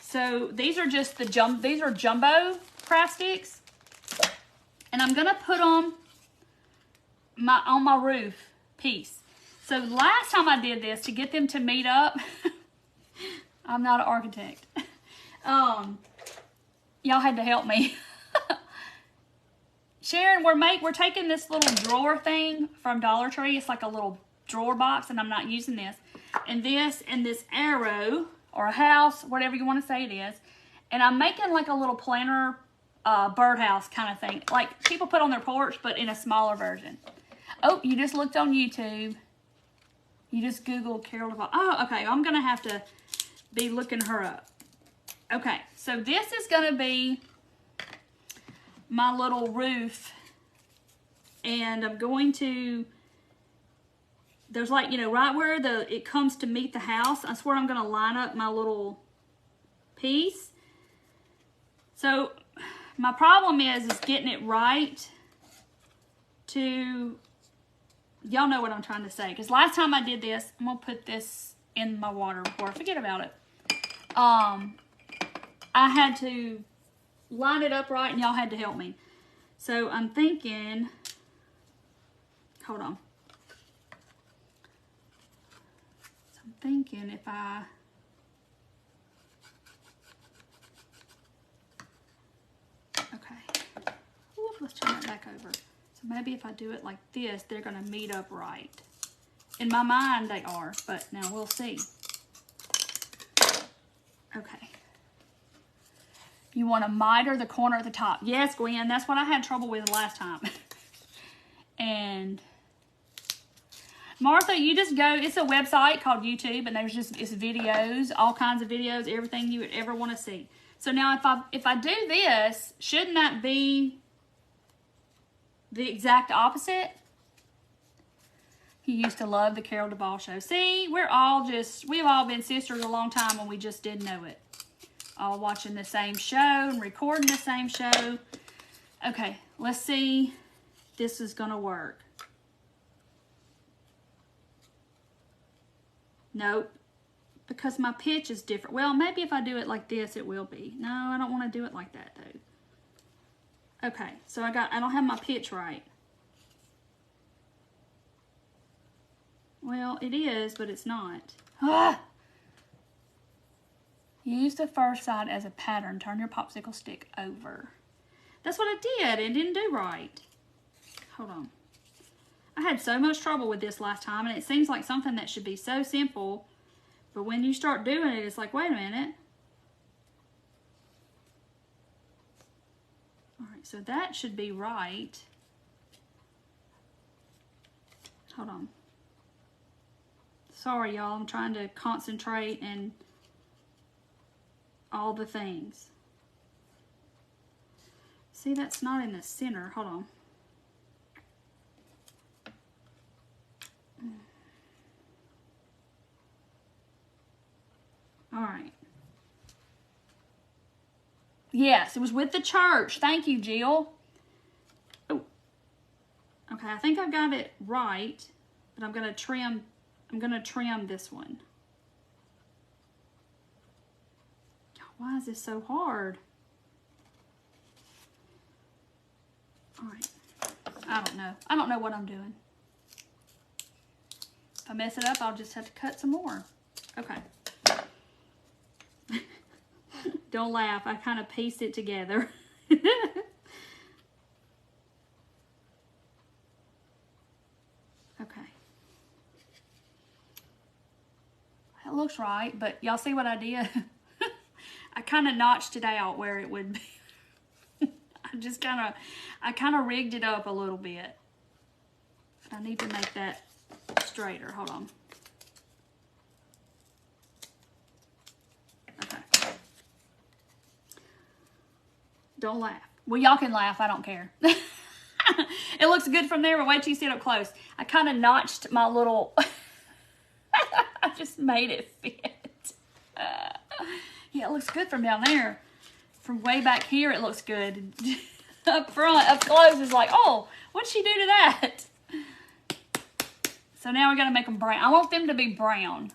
Speaker 1: So these are just these are jumbo craft sticks, and I'm gonna put them on my roof piece. So last time I did this to get them to meet up, I'm not an architect. Y'all had to help me. Sharon, we're taking this little drawer thing from Dollar Tree. It's like a little drawer box, and I'm not using this. And this arrow, or a house, whatever you want to say it is. And I'm making like a little planter birdhouse kind of thing. Like people put on their porch, but in a smaller version. Oh, you just looked on YouTube. You just Googled Carol Duvall. Oh, okay. I'm going to have to be looking her up. Okay, so this is going to be my little roof. And I'm going to, there's like, you know, right where it comes to meet the house, that's where I'm going to line up my little piece. So my problem is getting it right to, y'all know what I'm trying to say. Because last time I did this, I'm going to put this in my water before I forget about it. I had to line it up right and y'all had to help me. So I'm thinking, hold on. So I'm thinking if I, okay. Ooh, let's turn that back over. So maybe if I do it like this, they're going to meet up right. In my mind, they are, but now we'll see. You want to miter the corner at the top. Yes, Gwen, that's what I had trouble with last time. And Martha, you just go, it's a website called YouTube, and there's just, it's videos, all kinds of videos, everything you would ever want to see. So now if I do this, shouldn't that be the exact opposite? He used to love the Carol Duvall show. See, we've all been sisters a long time and we just didn't know it. All watching the same show and recording the same show. Okay, let's see if this is gonna work. Nope, because my pitch is different. Well, maybe if I do it like this, it will be. No, I don't want to do it like that though. Okay, so I don't have my pitch right. Well, it is, but it's not. Ah! Use the first side as a pattern. Turn your popsicle stick over. That's what I did. It didn't do right. Hold on. I had so much trouble with this last time, and it seems like something that should be so simple, but when you start doing it, it's like, wait a minute. All right, so that should be right. Hold on. Sorry, y'all. I'm trying to concentrate and all the things. See, that's not in the center. Hold on. All right. Yes, it was with the church. Thank you, Jill. Oh. Okay, I think I've got it right, but I'm going to trim this one. Why is this so hard? All right. I don't know. I don't know what I'm doing. If I mess it up, I'll just have to cut some more. Okay. Don't laugh. I kind of pieced it together. Okay. That looks right, but y'all see what I did? I kind of notched it out where it would be. I kind of rigged it up a little bit. But I need to make that straighter. Hold on. Okay. Don't laugh. Well, y'all can laugh. I don't care. It looks good from there, but wait till you see it up close. I kind of notched my little... I just made it fit. Yeah, it looks good from down there. From way back here, it looks good. Up front, up close, is like, oh, what'd she do to that? So now we got to make them brown. I want them to be brown.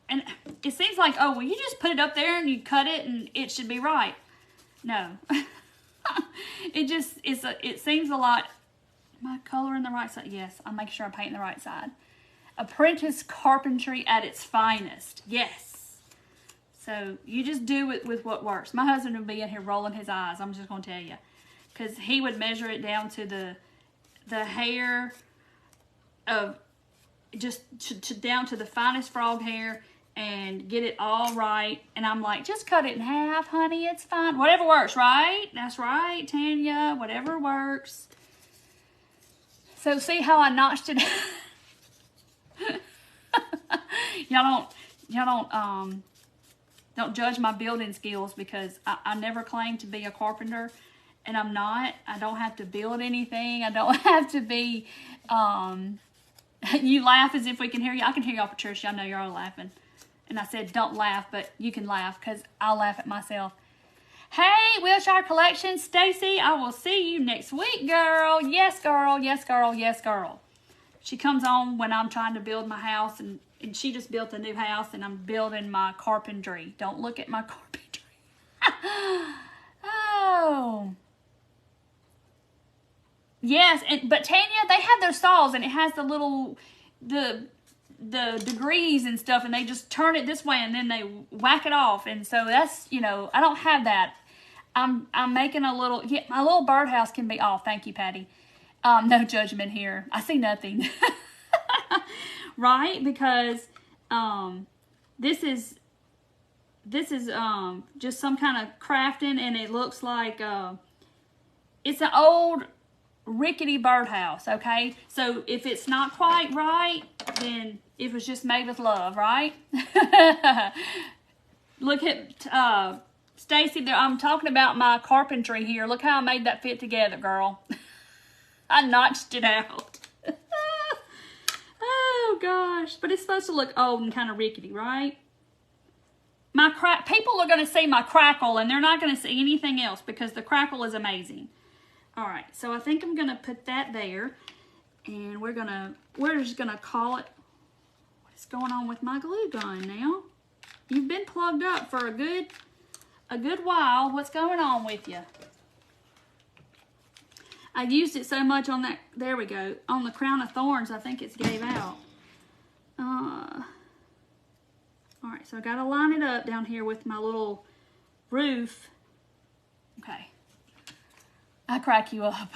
Speaker 1: And it seems like, oh, well, you just put it up there and you cut it and it should be right. No. It seems a lot. Am I coloring the right side? Yes, I'll make sure I'm painting the right side. Apprentice carpentry at its finest. Yes. So you just do it with what works. My husband would be in here rolling his eyes. I'm just going to tell you. Because he would measure it down to the hair of just down to the finest frog hair and get it all right. And I'm like, just cut it in half, honey. It's fine. Whatever works, right? That's right, Tanya. Whatever works. So see how I notched it? Y'all don't judge my building skills, because I never claimed to be a carpenter, and I'm not. I don't have to build anything. I don't have to be, you laugh as if we can hear you. I can hear y'all, Patricia. I know you're all laughing. And I said, don't laugh, but you can laugh, because I'll laugh at myself. Hey, Wilshire Collection, Stacy, I will see you next week, girl. Yes, girl. Yes, girl. Yes, girl. She comes on when I'm trying to build my house, and she just built a new house, and I'm building my carpentry. Don't look at my carpentry. Oh. Yes, but Tanya, they have those saws, and it has the little, the degrees and stuff, and they just turn it this way, and then they whack it off. And so that's, I don't have that. I'm making a little, yeah, my little birdhouse can be off. Thank you, Patty. No judgment here. I see nothing. Right? Because this is this is just some kind of crafting, and it looks like it's an old rickety birdhouse, okay? So if it's not quite right, then it was just made with love, right? Look at Stacy there. I'm talking about my carpentry here. Look how I made that fit together, girl. I notched it out. Oh gosh, but it's supposed to look old and kind of rickety, right? People are going to see my crackle, and they're not going to see anything else because the crackle is amazing. All right, so I think I'm going to put that there, and we're just going to call it. What's going on with my glue gun now? You've been plugged up for a good while. What's going on with you? I used it so much on that, there we go, on the crown of thorns, I think it's gave out. All right, so I got to line it up down here with my little roof. Okay. I crack you up.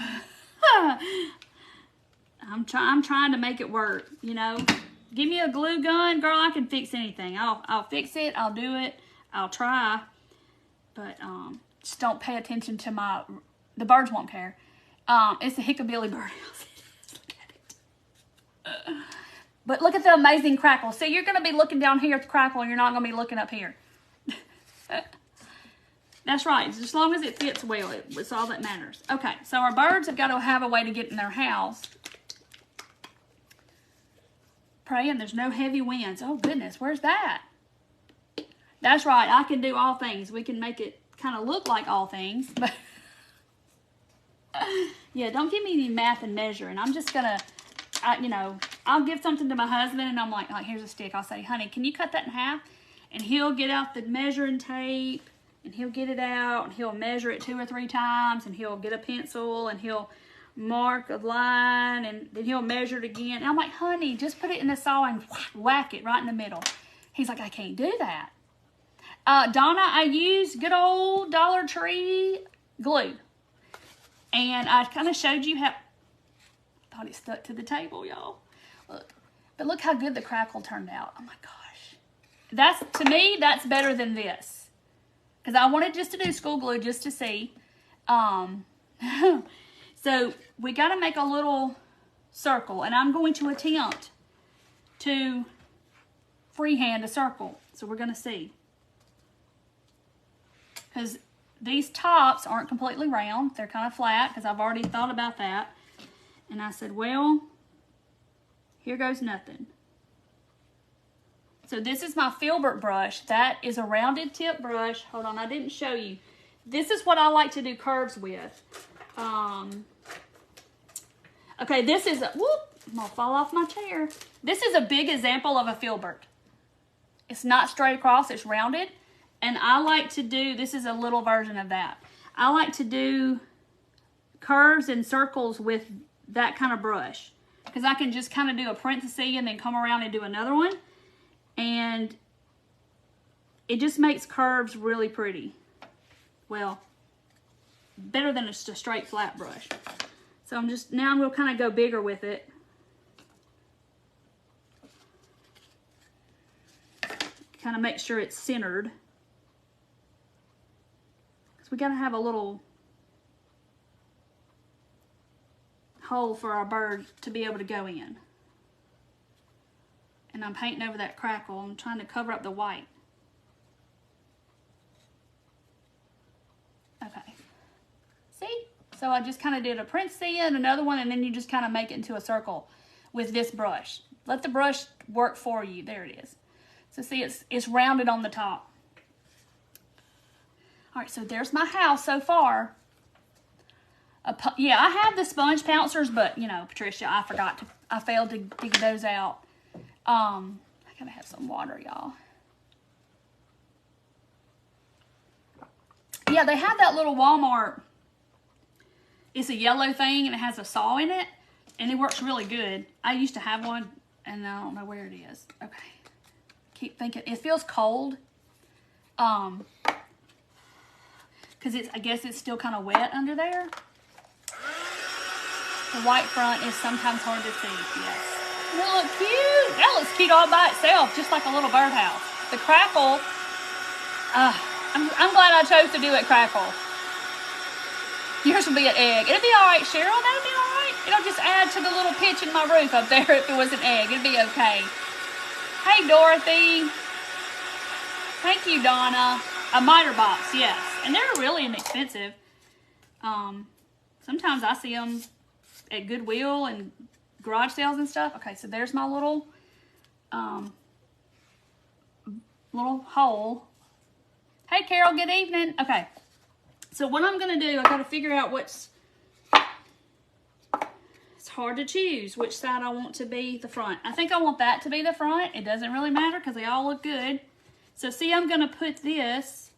Speaker 1: I'm trying to make it work, you know. Give me a glue gun, girl, I can fix anything. I'll fix it, I'll do it, I'll try. But just don't pay attention to the birds won't care. It's a Hickabilly birdhouse. Look at it. But look at the amazing crackle. See, you're going to be looking down here at the crackle, and you're not going to be looking up here. That's right. As long as it fits well, it's all that matters. Okay, so our birds have got to have a way to get in their house. Praying there's no heavy winds. Oh, goodness, where's that? That's right. I can do all things. We can make it kind of look like all things. But yeah, don't give me any math and measuring. I'm just going to, you know, I'll give something to my husband, and I'm like, here's a stick. I'll say, honey, can you cut that in half? And he'll get out the measuring tape, and he'll get it out, and he'll measure it 2 or 3 times, and he'll get a pencil, and he'll mark a line, and then he'll measure it again. And I'm like, honey, just put it in the saw and whack it right in the middle. He's like, I can't do that. Donna, I use good old Dollar Tree glue. And I kind of showed you how, thought it stuck to the table, y'all. Look, but look how good the crackle turned out. Oh my gosh. To me, that's better than this. Because I wanted just to do school glue just to see. So we got to make a little circle, and I'm going to attempt to freehand a circle. So we're going to see. Because these tops aren't completely round. They're kind of flat, because I've already thought about that. And I said, well, here goes nothing. So this is my filbert brush. That is a rounded tip brush. Hold on, I didn't show you. This is what I like to do curves with. Okay, this is, whoop, I'm gonna fall off my chair. This is a big example of a filbert. It's not straight across, it's rounded. And I like to do, this is a little version of that. I like to do curves and circles with that kind of brush. Because I can just kind of do a parenthesis and then come around and do another one. And it just makes curves really pretty. Well, better than just a straight flat brush. So now I'm going to kind of go bigger with it. Kind of make sure it's centered. Because we got to have a little hole for our bird to be able to go in. And I'm painting over that crackle. I'm trying to cover up the white. Okay. See? So I just kind of did a parenthesis and another one, and then you just kind of make it into a circle with this brush. Let the brush work for you. There it is. So see, it's rounded on the top. All right, so there's my house so far. Yeah, I have the sponge pouncers, but, you know, Patricia, I failed to dig those out. I gotta have some water, y'all. Yeah, they have that little Walmart. It's a yellow thing, and it has a saw in it, and it works really good. I used to have one, and I don't know where it is. Okay. Keep thinking. It feels cold. Because I guess it's still kind of wet under there. The white front is sometimes hard to see, yes. Doesn't it look cute? That looks cute all by itself, just like a little birdhouse. The crackle I'm glad I chose to do it crackle. Yours will be an egg. It'll be all right, Cheryl. That'll be all right. It'll just add to the little pitch in my roof up there if it was an egg. It'll be okay. Hey, Dorothy. Thank you, Donna. A miter box, yes. And they're really inexpensive. Sometimes I see them at Goodwill and garage sales and stuff. Okay, so there's my little hole. Hey, Carol, good evening. Okay, so what I'm going to do, I got to figure out it's hard to choose which side I want to be the front. I think I want that to be the front. It doesn't really matter because they all look good. So see, I'm going to put this,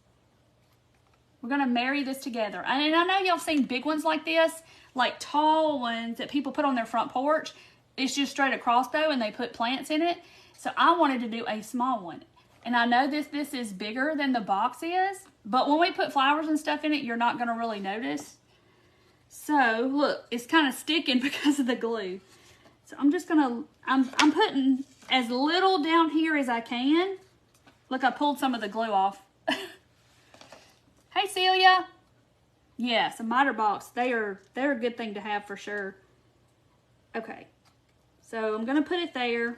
Speaker 1: we're going to marry this together. And I know y'all seen big ones like this, like tall ones that people put on their front porch. It's just straight across though, and they put plants in it. So I wanted to do a small one. And I know this is bigger than the box is, but when we put flowers and stuff in it, you're not going to really notice. So look, it's kind of sticking because of the glue. So I'm just going to, I'm putting as little down here as I can. Look, I pulled some of the glue off. Hey, Celia. Yes, a miter box. They're a good thing to have for sure. Okay, so I'm going to put it there.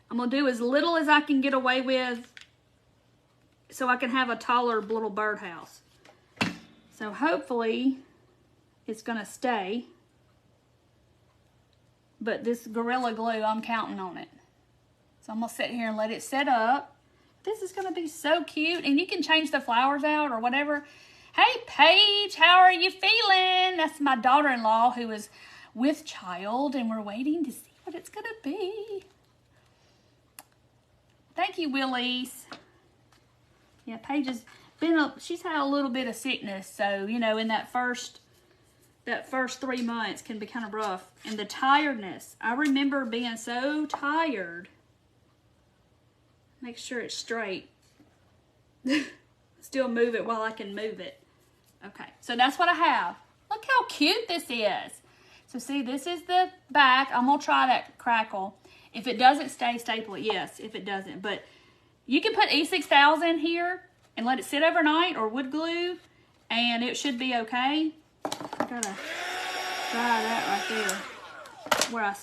Speaker 1: I'm going to do as little as I can get away with so I can have a taller little birdhouse. So hopefully it's going to stay. But this Gorilla Glue, I'm counting on it. So I'm going to sit here and let it set up. This is going to be so cute. And you can change the flowers out or whatever. Hey, Paige, how are you feeling? That's my daughter-in-law who is with child. And we're waiting to see what it's going to be. Thank you, Willis. Yeah, Paige has been she's had a little bit of sickness. So, you know, in that first 3 months can be kind of rough. And the tiredness. I remember being so tired. Make sure it's straight. Still move it while I can move it. Okay, so that's what I have. Look how cute this is. So see, this is the back. I'm going to try that crackle. If it doesn't stay, staple it. Yes, if it doesn't. But you can put E6000 here and let it sit overnight or wood glue, and it should be okay. I got to try that right there where I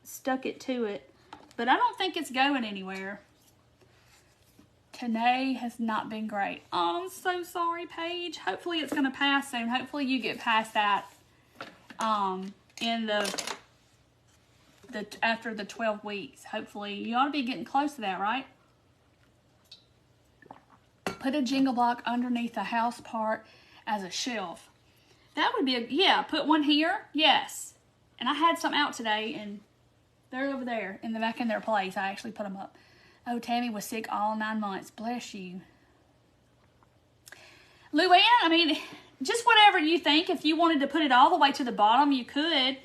Speaker 1: stuck it to it. But I don't think it's going anywhere. Today has not been great. Oh, I'm so sorry, Paige. Hopefully it's going to pass soon. Hopefully you get past that in after the 12 weeks. Hopefully you ought to be getting close to that, right? Put a jingle block underneath the house part as a shelf. That would be yeah, put one here. Yes. And I had some out today and they're over there back in their place. I actually put them up. Oh, Tammy was sick all 9 months. Bless you. Luann, I mean, just whatever you think. If you wanted to put it all the way to the bottom, you could.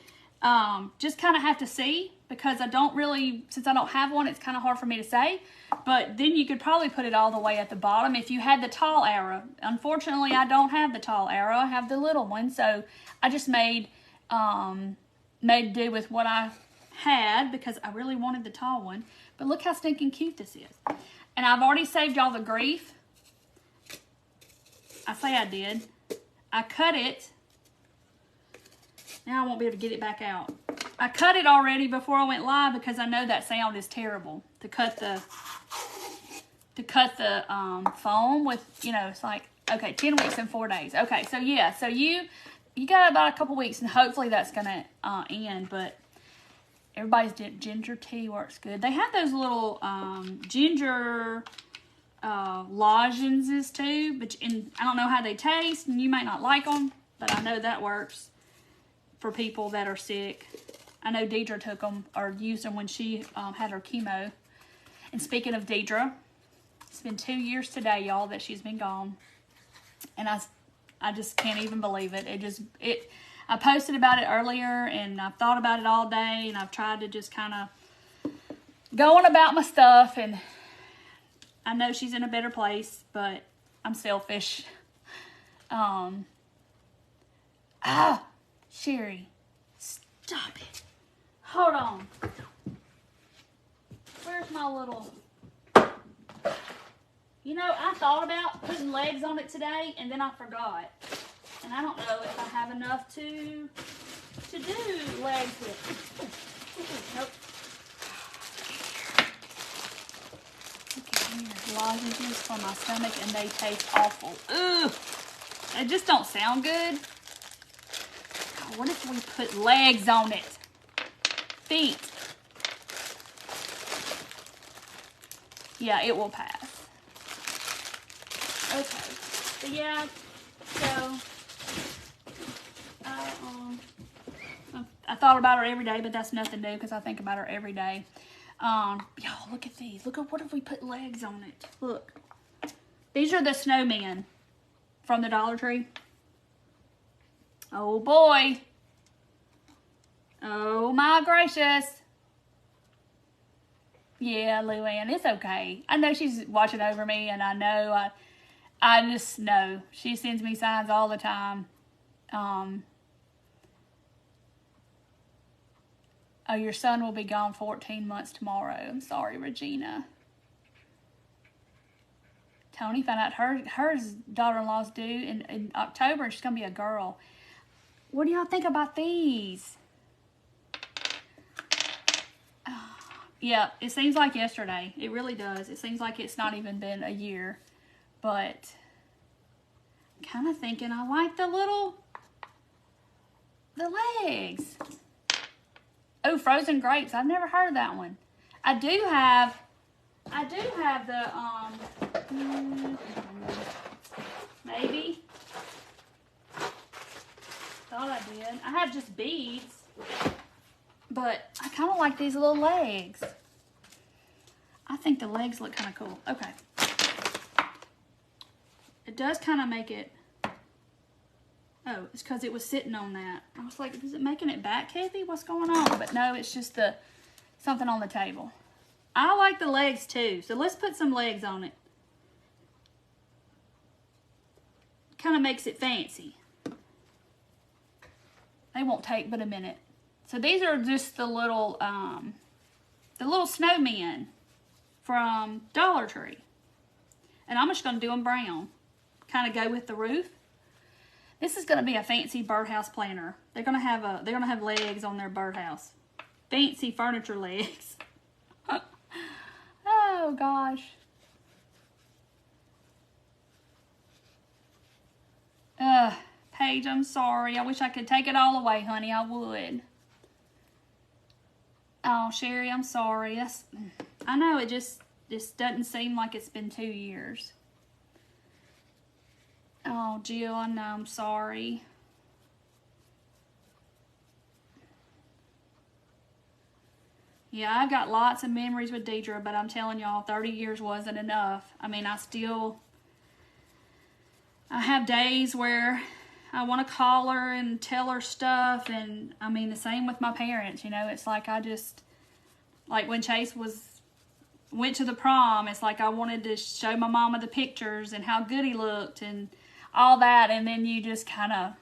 Speaker 1: Just kind of have to see because I don't really, since I don't have one, it's kind of hard for me to say. But then you could probably put it all the way at the bottom if you had the tall arrow. Unfortunately, I don't have the tall arrow. I have the little one. So I just made do with what I had because I really wanted the tall one. But look how stinking cute this is. And I've already saved y'all the grief. I say I did. I cut it. Now I won't be able to get it back out. I cut it already before I went live because I know that sound is terrible. To cut the foam with, you know, it's like, okay, 10 weeks and 4 days. Okay, so yeah, so you got about a couple weeks and hopefully that's going to end, but everybody's ginger tea works good. They have those little ginger lozenges too, and I don't know how they taste, and you might not like them, but I know that works for people that are sick. I know Deidre took them or used them when she had her chemo. And speaking of Deidre, it's been 2 years today, y'all, that she's been gone, and I just can't even believe it. I posted about it earlier, and I've thought about it all day, and I've tried to just kind of go on about my stuff, and I know she's in a better place, but I'm selfish. Sherry, stop it. Hold on. Where's my little... You know, I thought about putting legs on it today, and then I forgot. And I don't know if I have enough to do legs with. Nope. Look at here. Lozenges for my stomach, and they taste awful. Ugh. They just don't sound good. God, what if we put legs on it? Feet. Yeah, it will pass. Okay. So yeah, so I thought about her every day, but that's nothing new because I think about her every day. Y'all, look at these. Look at what if we put legs on it. Look. These are the snowmen from the Dollar Tree. Oh boy. Oh my gracious. Yeah, Luann, it's okay. I know she's watching over me, and I know, I just know. She sends me signs all the time. Oh, your son will be gone 14 months tomorrow. I'm sorry, Regina. Tony found out her daughter-in-law's due in October, and she's going to be a girl. What do y'all think about these? Yeah, it seems like yesterday. It really does. It seems like it's not even been a year. But I'm kind of thinking I like the legs. Oh, frozen grapes. I've never heard of that one. I do have the, maybe. Thought I did. I have just beads. But I kind of like these little legs. I think the legs look kind of cool. Okay. It does kind of make it... Oh, it's because it was sitting on that. I was like, is it making it back heavy? What's going on? But no, it's just something on the table. I like the legs too. So let's put some legs on it. Kind of makes it fancy. They won't take but a minute. So these are just the little snowmen from Dollar Tree. And I'm just going to do them brown. Kind of go with the roof. This is going to be a fancy birdhouse planter. They're going to have legs on their birdhouse. Fancy furniture legs. Oh gosh. Paige, I'm sorry. I wish I could take it all away, honey. I would. Oh, Sherry, I'm sorry. I know it just doesn't seem like it's been 2 years. Oh, Jill, I know. I'm sorry. Yeah, I've got lots of memories with Deidre, but I'm telling y'all, 30 years wasn't enough. I mean, I have days where I want to call her and tell her stuff, and I mean, the same with my parents, you know. It's like like when Chase went to the prom, it's like I wanted to show my mama the pictures and how good he looked and all that, and then you just kind of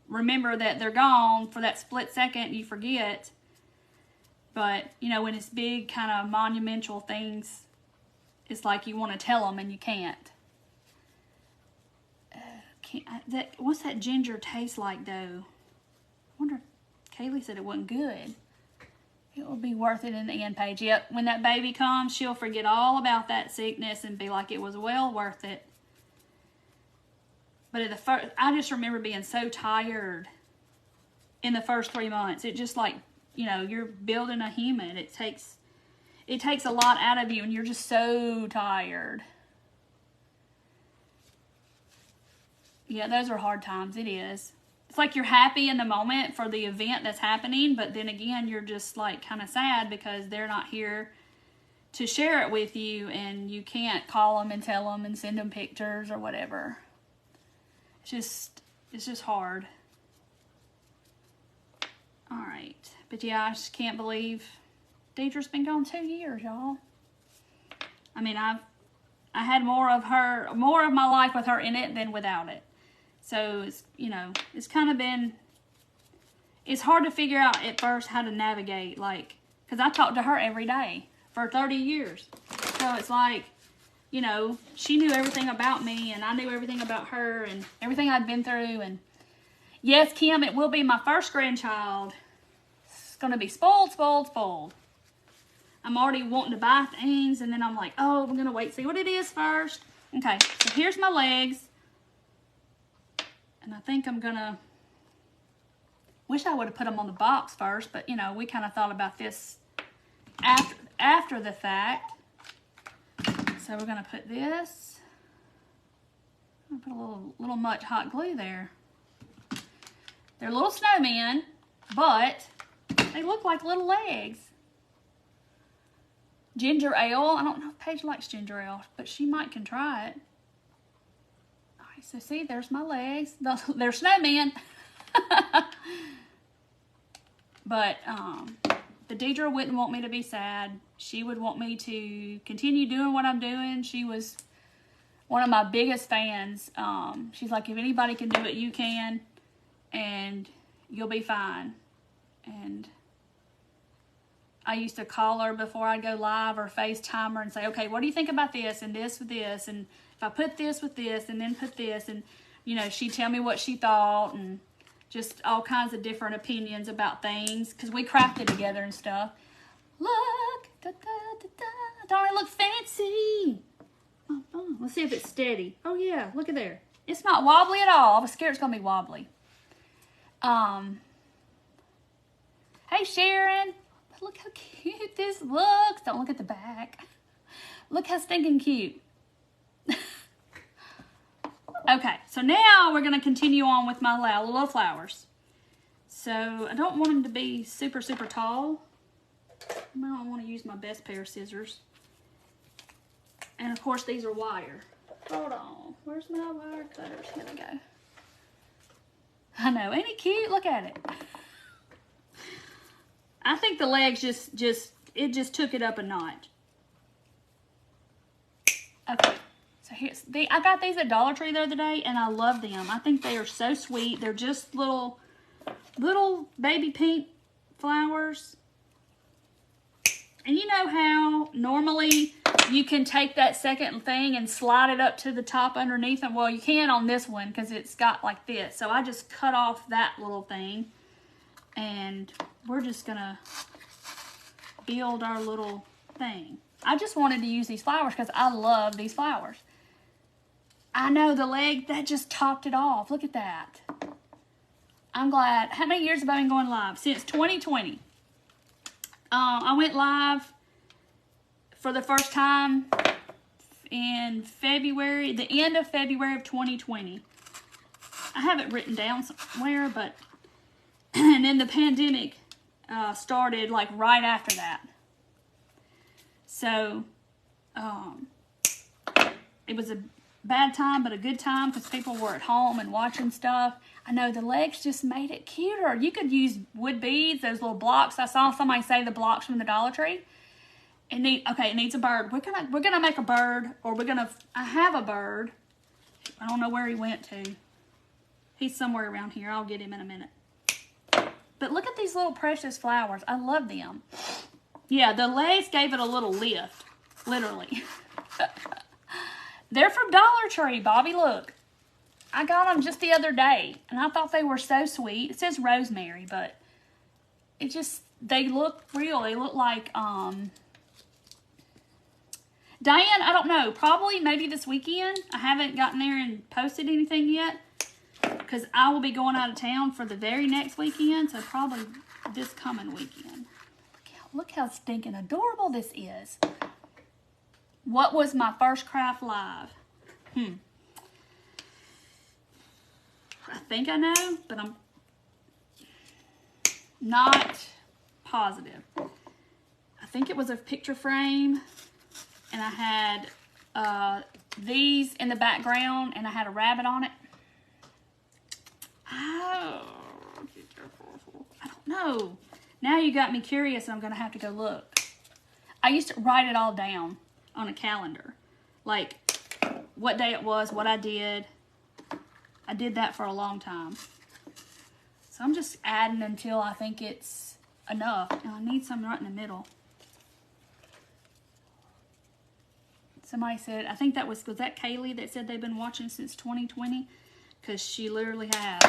Speaker 1: remember that they're gone for that split second, you forget. But, you know, when it's big kind of monumental things, it's like you want to tell them and you can't. What's that ginger taste like, though? I wonder, Kaylee said it wasn't good. It will be worth it in the end, Paige. Yep, when that baby comes, she'll forget all about that sickness and be like, it was well worth it. But I just remember being so tired in the first 3 months. It just like, you know, you're building a human. It takes a lot out of you, and you're just so tired. Yeah, those are hard times. It is. It's like you're happy in the moment for the event that's happening, but then again, you're just like kind of sad because they're not here to share it with you, and you can't call them and tell them and send them pictures or whatever. It's just hard. All right. But yeah, I just can't believe Deidre's been gone 2 years, y'all. I mean, I had more of my life with her in it than without it. So it's, you know, it's kind of been, it's hard to figure out at first how to navigate, like, because I talk to her every day. for 30 years. So it's like, you know, she knew everything about me and I knew everything about her and everything I'd been through. And yes, Kim, it will be my first grandchild. It's going to be spoiled, spoiled, spoiled. I'm already wanting to buy things and then I'm like, oh, I'm going to wait, see what it is first. Okay, so here's my legs. And I think I'm going to, wish I would have put them on the box first, but you know, we kind of thought about this after the fact. So we're gonna put this. I'm gonna put a little much hot glue there. They're little snowmen, but they look like little legs. Ginger ale. I don't know if Paige likes ginger ale, but she can try it. All right, so see, there's my legs. They're snowmen. But the Deidre wouldn't want me to be sad. She would want me to continue doing what I'm doing. She was one of my biggest fans. She's like, if anybody can do it, you can, and you'll be fine. And I used to call her before I'd go live or FaceTime her and say, okay, what do you think about this and this with this? And if I put this with this and then put this, and, you know, she'd tell me what she thought and just all kinds of different opinions about things because we crafted together and stuff. Look, da, da, da, da. Don't I look fancy? Oh, let's see if it's steady. Oh yeah, look at there. It's not wobbly at all. I was scared it's gonna be wobbly. Hey Sharon, look how cute this looks. Don't look at the back. Look how stinking cute. Okay, so now we're going to continue on with my little flowers. So I don't want them to be super, super tall. I don't want to use my best pair of scissors. And of course, these are wire. Hold on. Where's my wire cutters? Here we go. I know. Ain't it cute? Look at it. I think the legs just took it up a notch. Okay. So here's I got these at Dollar Tree the other day and I love them. I think they are so sweet. They're just little baby pink flowers. And you know how normally you can take that second thing and slide it up to the top underneath them? Well, you can on this one because it's got like this. So I just cut off that little thing and we're just gonna build our little thing. I just wanted to use these flowers because I love these flowers. I know the leg, that just topped it off. Look at that. I'm glad. How many years have I been going live? Since 2020. I went live for the first time in February, the end of February of 2020. I have it written down somewhere, but, and then the pandemic started like right after that. So, it was a bad time, but a good time because people were at home and watching stuff. I know the legs just made it cuter. You could use wood beads, those little blocks. I saw somebody say the blocks from the Dollar Tree. It needs a bird. We're gonna make a bird, or I have a bird. I don't know where he went to. He's somewhere around here. I'll get him in a minute. But look at these little precious flowers. I love them. Yeah, the legs gave it a little lift, literally. They're from Dollar Tree, Bobby, look. I got them just the other day, and I thought they were so sweet. It says rosemary, but they look real. They look like, Diane, I don't know, probably maybe this weekend. I haven't gotten there and posted anything yet, because I will be going out of town for the very next weekend, so probably this coming weekend. Look how stinking adorable this is. What was my first craft live? I think I know, but I'm not positive. I think it was a picture frame, and I had these in the background, and I had a rabbit on it. Oh, I don't know. Now you got me curious, and I'm going to have to go look. I used to write it all down on a calendar, like what day it was, what I did. I did that for a long time. So I'm just adding until I think it's enough. And I need some right in the middle. Somebody said, I think was that Kaylee that said they've been watching since 2020? Because she literally has.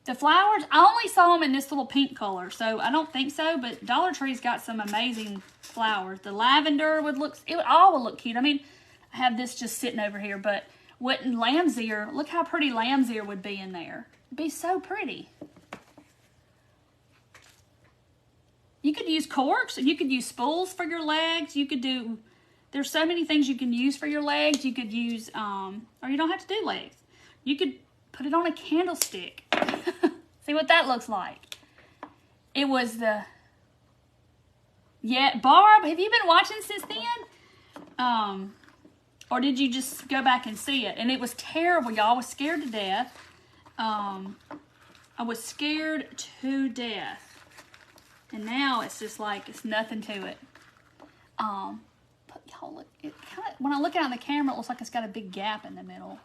Speaker 1: The flowers, I only saw them in this little pink color, so I don't think so, but Dollar Tree's got some amazing flowers. The lavender all would look cute. I mean, I have this just sitting over here, but wouldn't lamb's ear, look how pretty lamb's ear would be in there. It'd be so pretty. You could use corks, you could use spools for your legs, you could do, there's so many things you can use for your legs. You could use, or you don't have to do legs. You could put it on a candlestick. See what that looks like. It was yeah, Barb, have you been watching since then? Or did you just go back and see it? And it was terrible, y'all. I was scared to death. I was scared to death. And now it's just like, it's nothing to it. But y'all look, when I look at it on the camera, it looks like it's got a big gap in the middle.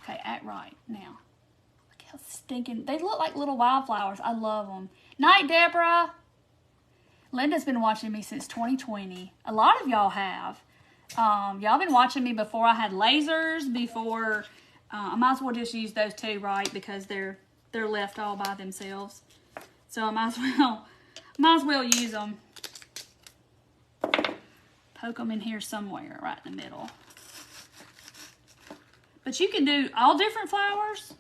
Speaker 1: Okay, act right now. Look how stinking, they look like little wildflowers. I love them. Night, Deborah. Linda's been watching me since 2020. A lot of y'all have. Y'all been watching me before I had lasers, before, I might as well just use those two, right? Because they're left all by themselves. So I might as well use them. Poke them in here somewhere, right in the middle. But you can do all different flowers.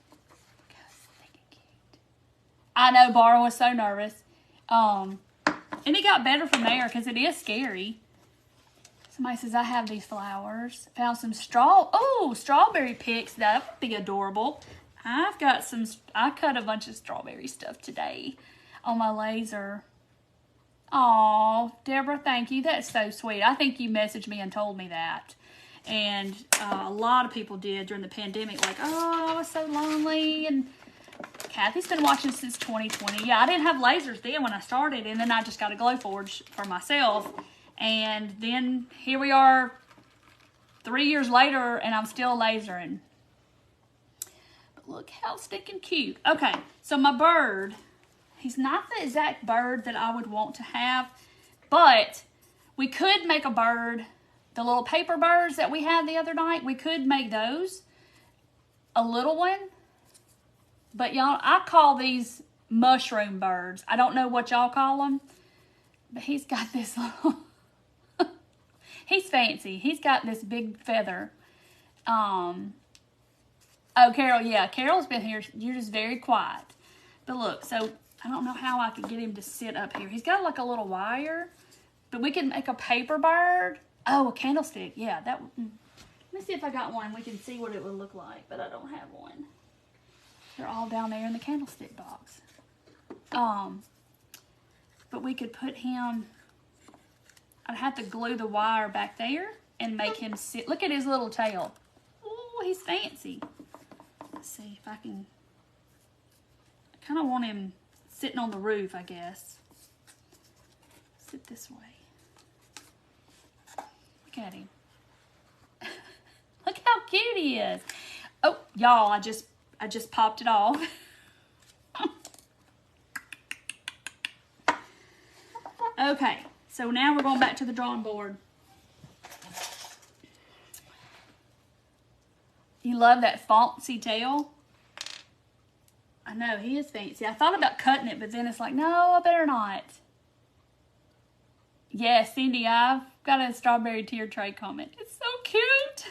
Speaker 1: I know, Bara was so nervous. And it got better from there because it is scary. Somebody says, I have these flowers. Found some strawberry picks. That would be adorable. I cut a bunch of strawberry stuff today on my laser. Aw, Deborah, thank you. That's so sweet. I think you messaged me and told me that. And a lot of people did during the pandemic. Like, oh, I was so lonely. And Kathy's been watching since 2020. Yeah, I didn't have lasers then when I started. And then I just got a Glowforge for myself. And then here we are 3 years later, and I'm still lasering. But look how stinking cute. Okay, so my bird, he's not the exact bird that I would want to have, but we could make a bird, the little paper birds that we had the other night, we could make those, a little one. But y'all, I call these mushroom birds. I don't know what y'all call them, but he's got this little... He's fancy. He's got this big feather. Oh, Carol, yeah. Carol's been here. You're just very quiet. But look, so I don't know how I could get him to sit up here. He's got like a little wire, but we can make a paper bird. Oh, a candlestick. Yeah, that. Let me see if I got one. We can see what it would look like, but I don't have one. They're all down there in the candlestick box. But we could put him... I'd have to glue the wire back there and make him sit. Look at his little tail. Oh, he's fancy. Let's see if I can. I kind of want him sitting on the roof, I guess. Sit this way. Look at him. Look how cute he is. Oh, y'all, I just popped it off. Okay. So now we're going back to the drawing board. You love that fancy tail? I know, he is fancy. I thought about cutting it, but then it's like, no, I better not. Yes, Cindy, I've got a strawberry tear tray comment. It's so cute.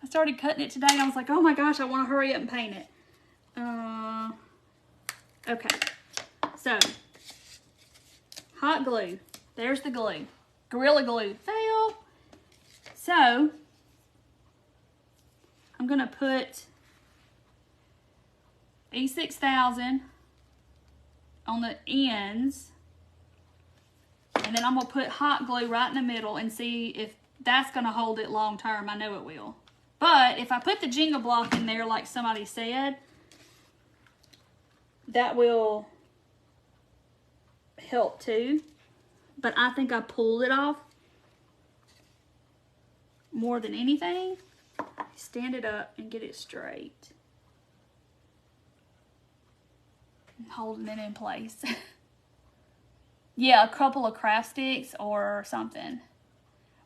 Speaker 1: I started cutting it today, and I was like, oh my gosh, I want to hurry up and paint it. Okay. So, hot glue. There's the glue. Gorilla Glue. Fail. So, I'm going to put E6000 on the ends. And then I'm going to put hot glue right in the middle and see if that's going to hold it long term. I know it will. But if I put the Jenga block in there like somebody said, that will help too. But I think I pulled it off more than anything. Stand it up and get it straight. I'm holding it in place. Yeah, a couple of craft sticks or something.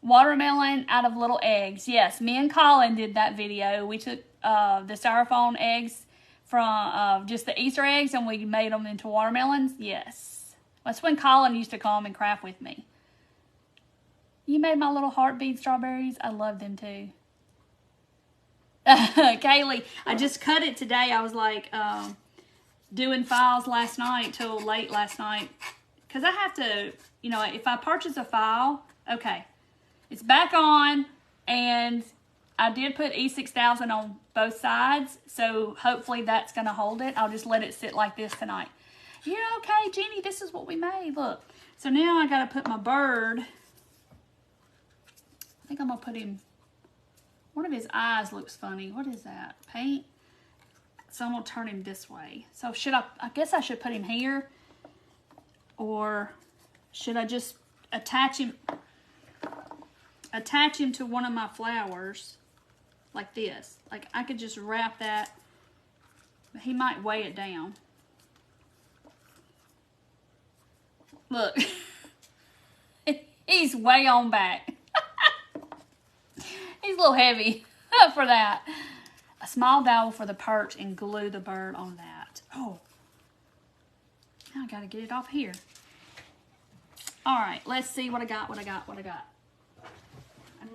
Speaker 1: Watermelon out of little eggs. Yes, me and Colin did that video. We took the styrofoam eggs from just the Easter eggs and we made them into watermelons. Yes. That's when Colin used to come and craft with me. You made my little heartbeat strawberries. I love them too. Kaylee, I just cut it today. I was like doing files last night till late last night. Because I have to, you know, if I purchase a file, okay, it's back on, and I did put E6000 on both sides, so hopefully that's going to hold it. I'll just let it sit like this tonight. Yeah, okay, Jeannie, this is what we made, look. So now I got to put my bird, I think I'm going to put him, one of his eyes looks funny. What is that, paint? So I'm going to turn him this way. So I guess I should put him here. Or should I just attach him to one of my flowers like this? Like I could just wrap that, but he might weigh it down. Look, he's way on back. He's a little heavy for that. A small dowel for the perch and glue the bird on that. Oh. Now I gotta get it off here. All right, let's see what I got, And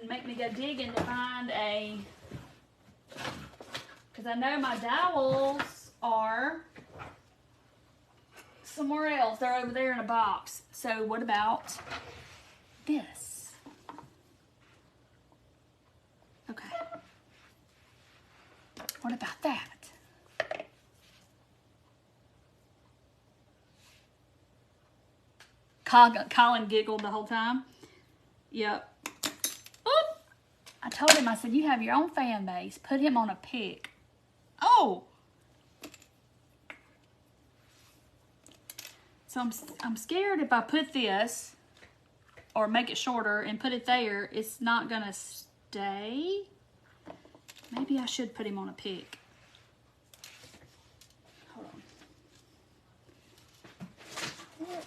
Speaker 1: make me go digging to find a, because I know my dowels are somewhere else. They're over there in a box. So what about this? Okay. What about that? Colin giggled the whole time. Yep. Oop. I told him, I said, you have your own fan base. Put him on a pick. Oh. So I'm scared if I put this or make it shorter and put it there, it's not going to stay. Maybe I should put him on a pick. Hold on.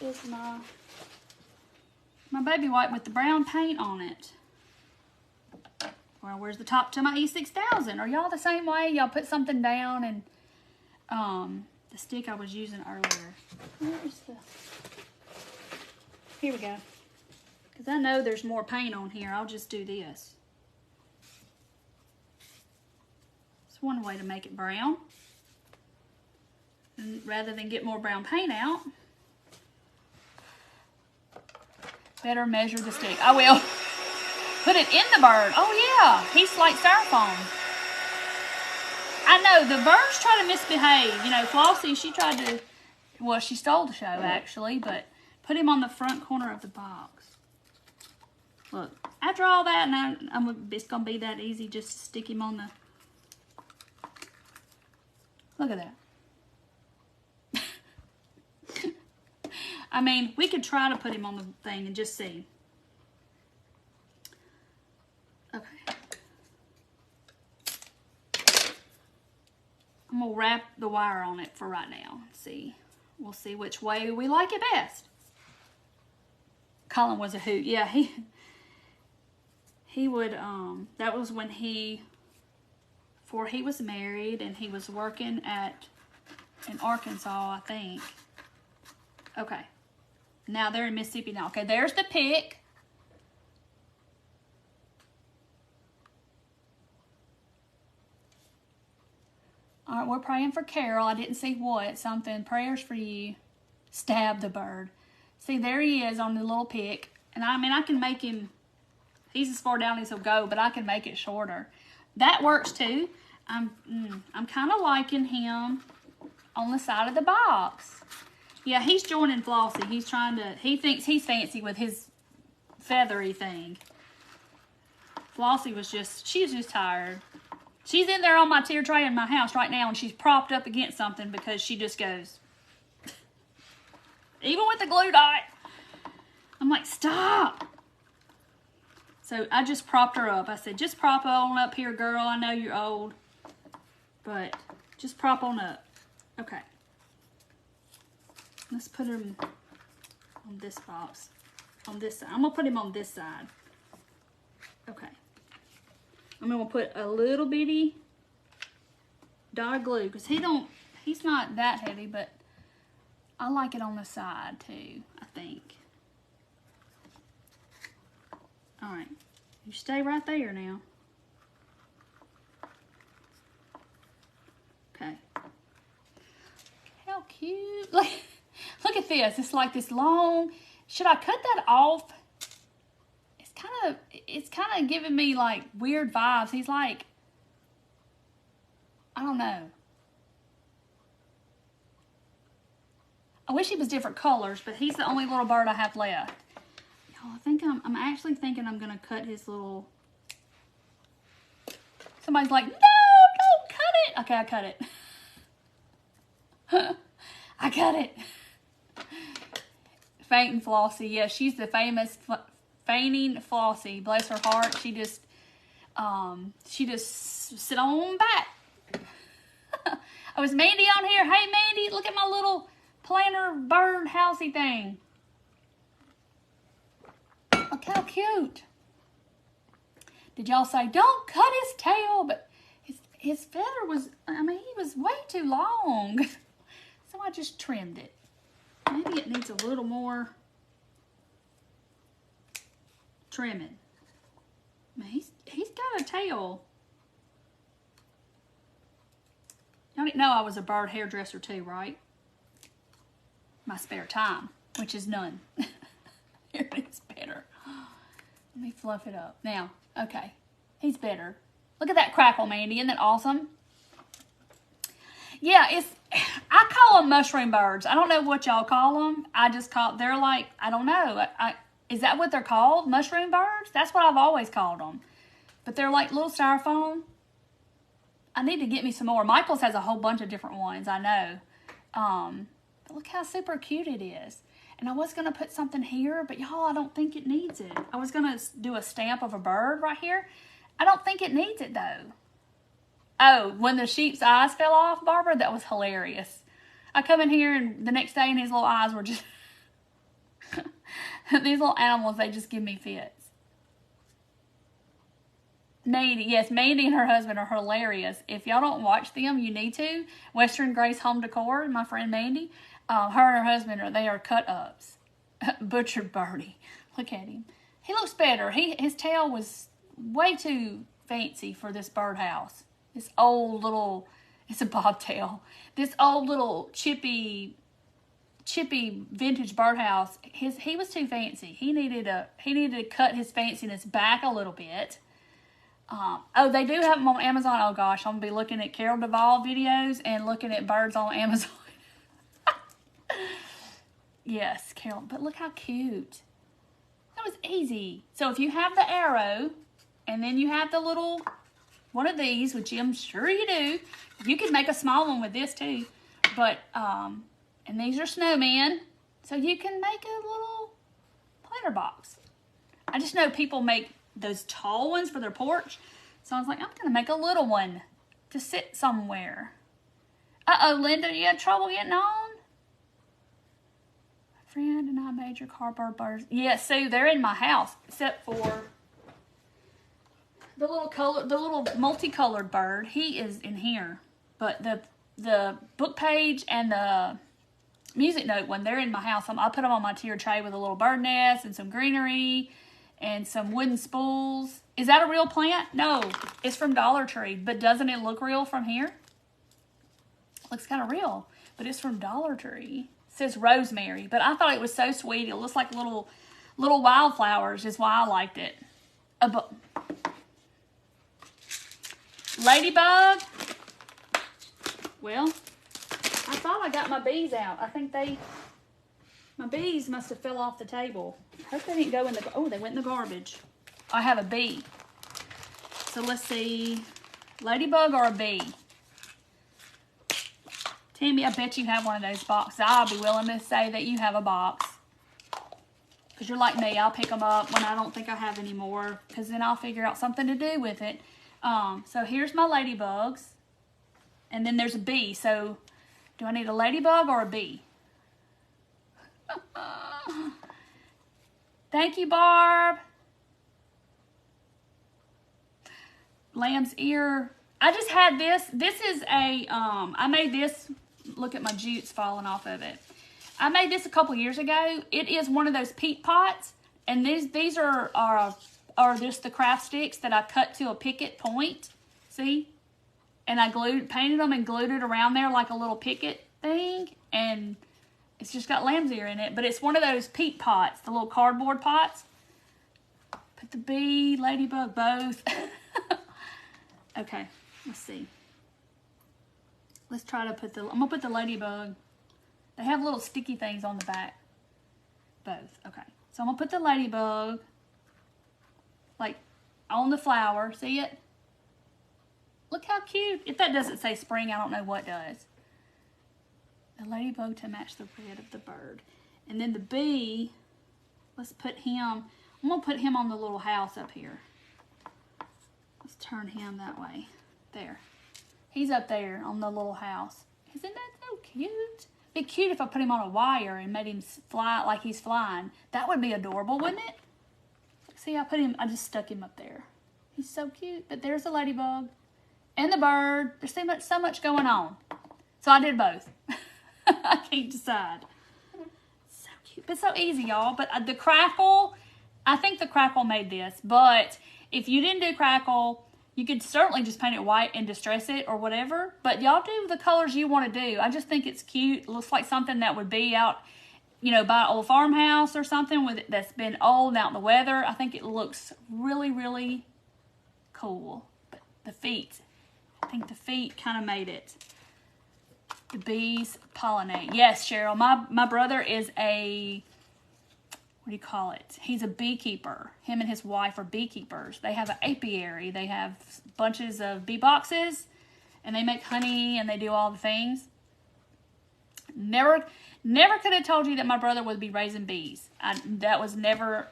Speaker 1: Where is my baby wipe with the brown paint on it? Well, where's the top to my E6000? Are y'all the same way? Y'all put something down and the stick I was using earlier. Where is the... Here we go. Because I know there's more paint on here. I'll just do this. It's one way to make it brown. And rather than get more brown paint out, better measure the stick. I will. Put it in the bird. Oh yeah, he's like styrofoam. I know, the birds try to misbehave. You know, Flossie, she tried to, well, she stole the show actually, but put him on the front corner of the box. Look, after all that, and it's going to be that easy just to stick him on the, look at that. I mean, we could try to put him on the thing and just see. Okay. I'm going to wrap the wire on it for right now. See. We'll see which way we like it best. Colin was a hoot. Yeah, he would, that was when before he was married and he was working in Arkansas, I think. Okay. Now they're in Mississippi now. Okay, there's the pick. All right, we're praying for Carol. I didn't see what. Something. Prayers for you. Stab the bird. See, there he is on the little pick. And I mean, I can make him, he's as far down as he'll go, but I can make it shorter. That works too. I'm kind of liking him on the side of the box. Yeah, he's joining Flossie. He's trying to, he thinks he's fancy with his feathery thing. Flossie was she's just tired. She's in there on my tier tray in my house right now, and she's propped up against something because she just goes, even with the glue dot. I'm like, stop. So I just propped her up. I said, just prop on up here, girl. I know you're old, but just prop on up. Okay. Let's put him on this box. On this side. I'm going to put him on this side. Okay. I'm going to put a little bitty dot of glue because he's not that heavy, but I like it on the side too, I think. All right. You stay right there now. Okay. How cute. Look at this. It's like this long. Should I cut that off? It's kind of giving me like weird vibes. He's like, I don't know. I wish he was different colors, but he's the only little bird I have left. Y'all, I think I'm actually thinking I'm gonna cut his little. Somebody's like, no, don't cut it. Okay, I cut it. I cut it. Fainting Flossie. Yeah, she's the famous fainting Flossie. Bless her heart. She just sit on back. Oh, is Mandy on here? Hey, Mandy, look at my little planter bird housey thing. Look how cute. Did y'all say, don't cut his tail? But his feather was, I mean, he was way too long. So I just trimmed it. Maybe it needs a little more trimming. I mean, he's got a tail. Y'all didn't know I was a bird hairdresser too, right? My spare time, which is none. Here it is better. Let me fluff it up. Now, okay, he's better. Look at that crackle, Mandy. Isn't that awesome? Yeah, I call them mushroom birds. I don't know what y'all call them. They're like, I don't know. Is that what they're called? Mushroom birds? That's what I've always called them. But they're like little styrofoam. I need to get me some more. Michael's has a whole bunch of different ones, I know. But look how super cute it is. And I was going to put something here, but y'all, I don't think it needs it. I was going to do a stamp of a bird right here. I don't think it needs it, though. Oh, when the sheep's eyes fell off, Barbara, that was hilarious. I come in here, and the next day, and his little eyes were just... These little animals, they just give me fits. Mandy, yes, Mandy and her husband are hilarious. If y'all don't watch them, you need to. Western Grace Home Decor, my friend Mandy, her and her husband, they are cut-ups. Butchered Birdie. Look at him. He looks better. His tail was way too fancy for this birdhouse. This old little, it's a bobtail. This old little chippy vintage birdhouse. He was too fancy. He needed to cut his fanciness back a little bit. Oh, they do have them on Amazon. Oh gosh, I'm gonna be looking at Carol Duvall videos and looking at birds on Amazon. Yes, Carol, but look how cute. That was easy. So if you have the arrow, and then you have the little one of these, which I'm sure you do, you could make a small one with this too. But and these are snowmen, so you can make a little planter box. I just know people make those tall ones for their porch, so I was like, I'm gonna make a little one to sit somewhere. Uh-oh, Linda, you had trouble getting on? My friend and I made your cardboard birds. Yeah, so they're in my house, except for the little multicolored bird. He is in here, but the book page and the music note one, they're in my house. I put them on my tiered tray with a little bird nest and some greenery and some wooden spools. Is that a real plant? No, it's from Dollar Tree, but doesn't it look real from here? Looks kind of real, but it's from Dollar Tree. It says rosemary, but I thought it was so sweet. It looks like little wildflowers is why I liked it. Ladybug. Well, I thought I got my bees out. I think my bees must have fell off the table. I hope they didn't go in the, oh, they went in the garbage. I have a bee. So let's see, ladybug or a bee? Tammy, I bet you have one of those boxes. I'll be willing to say that you have a box. Because you're like me, I'll pick them up when I don't think I have any more, because then I'll figure out something to do with it. So here's my ladybugs. And then there's a bee. So do I need a ladybug or a bee? Thank you, Barb. Lamb's ear. I just had this. This is a, I made this. Look at my jutes falling off of it. I made this a couple years ago. It is one of those peat pots. And these are just the craft sticks that I cut to a picket point. See? And I painted them and glued it around there like a little picket thing. And it's just got lamb's ear in it. But it's one of those peat pots, the little cardboard pots. Put the bee, ladybug, both. Okay, let's see. Let's try to put I'm going to put the ladybug. They have little sticky things on the back. Both, okay. So I'm going to put the ladybug, like, on the flower. See it? Look how cute. If that doesn't say spring, I don't know what does. The ladybug to match the red of the bird. And then the bee, let's put him, I'm going to put him on the little house up here. Let's turn him that way. There. He's up there on the little house. Isn't that so cute? It'd be cute if I put him on a wire and made him fly like he's flying. That would be adorable, wouldn't it? See, I just stuck him up there. He's so cute. But there's the ladybug and the bird. There's so much going on. So I did both. I can't decide. So cute. But so easy, y'all. But the crackle, I think the crackle made this. But if you didn't do crackle, you could certainly just paint it white and distress it or whatever. But y'all do the colors you want to do. I just think it's cute. It looks like something that would be out, you know, by an old farmhouse or something that's been old out in the weather. I think it looks really, really cool. But the feet, I think the feet kind of made it. The bees pollinate. Yes, Cheryl, my brother is a, what do you call it? He's a beekeeper. Him and his wife are beekeepers. They have an apiary. They have bunches of bee boxes, and they make honey, and they do all the things. Never could have told you that my brother would be raising bees. That was never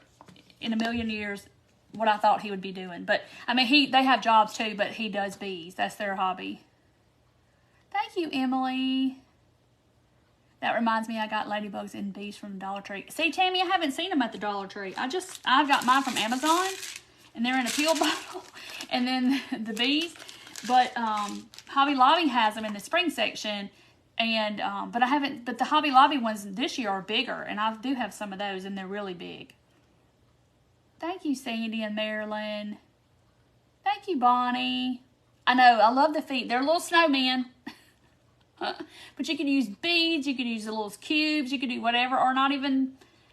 Speaker 1: in a million years what I thought he would be doing. But, I mean, they have jobs too, but he does bees. That's their hobby. Thank you, Emily. That reminds me, I got ladybugs and bees from Dollar Tree. See, Tammy, I haven't seen them at the Dollar Tree. I got mine from Amazon, and they're in a pill bottle. And then the bees. But Hobby Lobby has them in the spring section. And but the Hobby Lobby ones this year are bigger, and I do have some of those, and they're really big. Thank you, Sandy and Marilyn. Thank you, Bonnie. I know, I love the feet. They're little snowmen. But you could use beads, you could use the little cubes, you could do whatever, or not even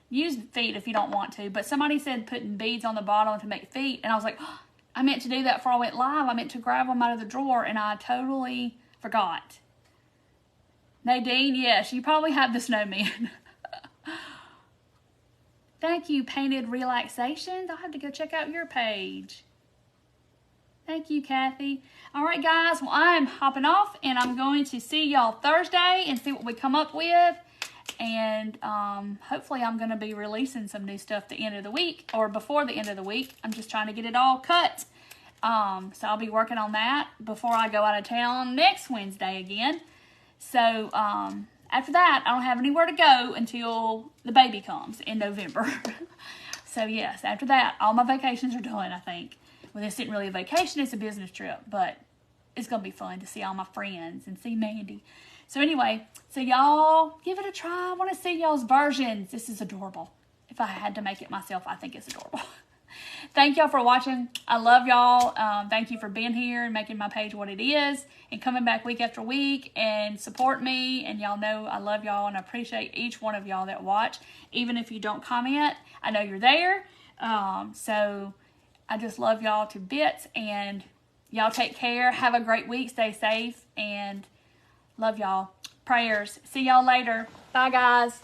Speaker 1: use feet if you don't want to. But somebody said putting beads on the bottom to make feet, and I was like, oh, I meant to do that before I went live. I meant to grab them out of the drawer, and I totally forgot. Nadine, yes, you probably have the snowman. Thank you, Painted Relaxations. I'll have to go check out your page. Thank you, Kathy. All right, guys. Well, I'm hopping off, and I'm going to see y'all Thursday and see what we come up with. And hopefully I'm going to be releasing some new stuff the end of the week or before the end of the week. I'm just trying to get it all cut. So I'll be working on that before I go out of town next Wednesday again. So after that, I don't have anywhere to go until the baby comes in November. So yes, after that, all my vacations are done, I think. Well, this isn't really a vacation, it's a business trip, but it's going to be fun to see all my friends and see Mandy. So anyway, so y'all give it a try. I want to see y'all's versions. This is adorable. If I had to make it myself, I think it's adorable. Thank y'all for watching. I love y'all. Thank you for being here and making my page what it is and coming back week after week and support me. And y'all know I love y'all and I appreciate each one of y'all that watch. Even if you don't comment, I know you're there. So I just love y'all to bits, and y'all take care. Have a great week. Stay safe, and love y'all. Prayers. See y'all later. Bye, guys.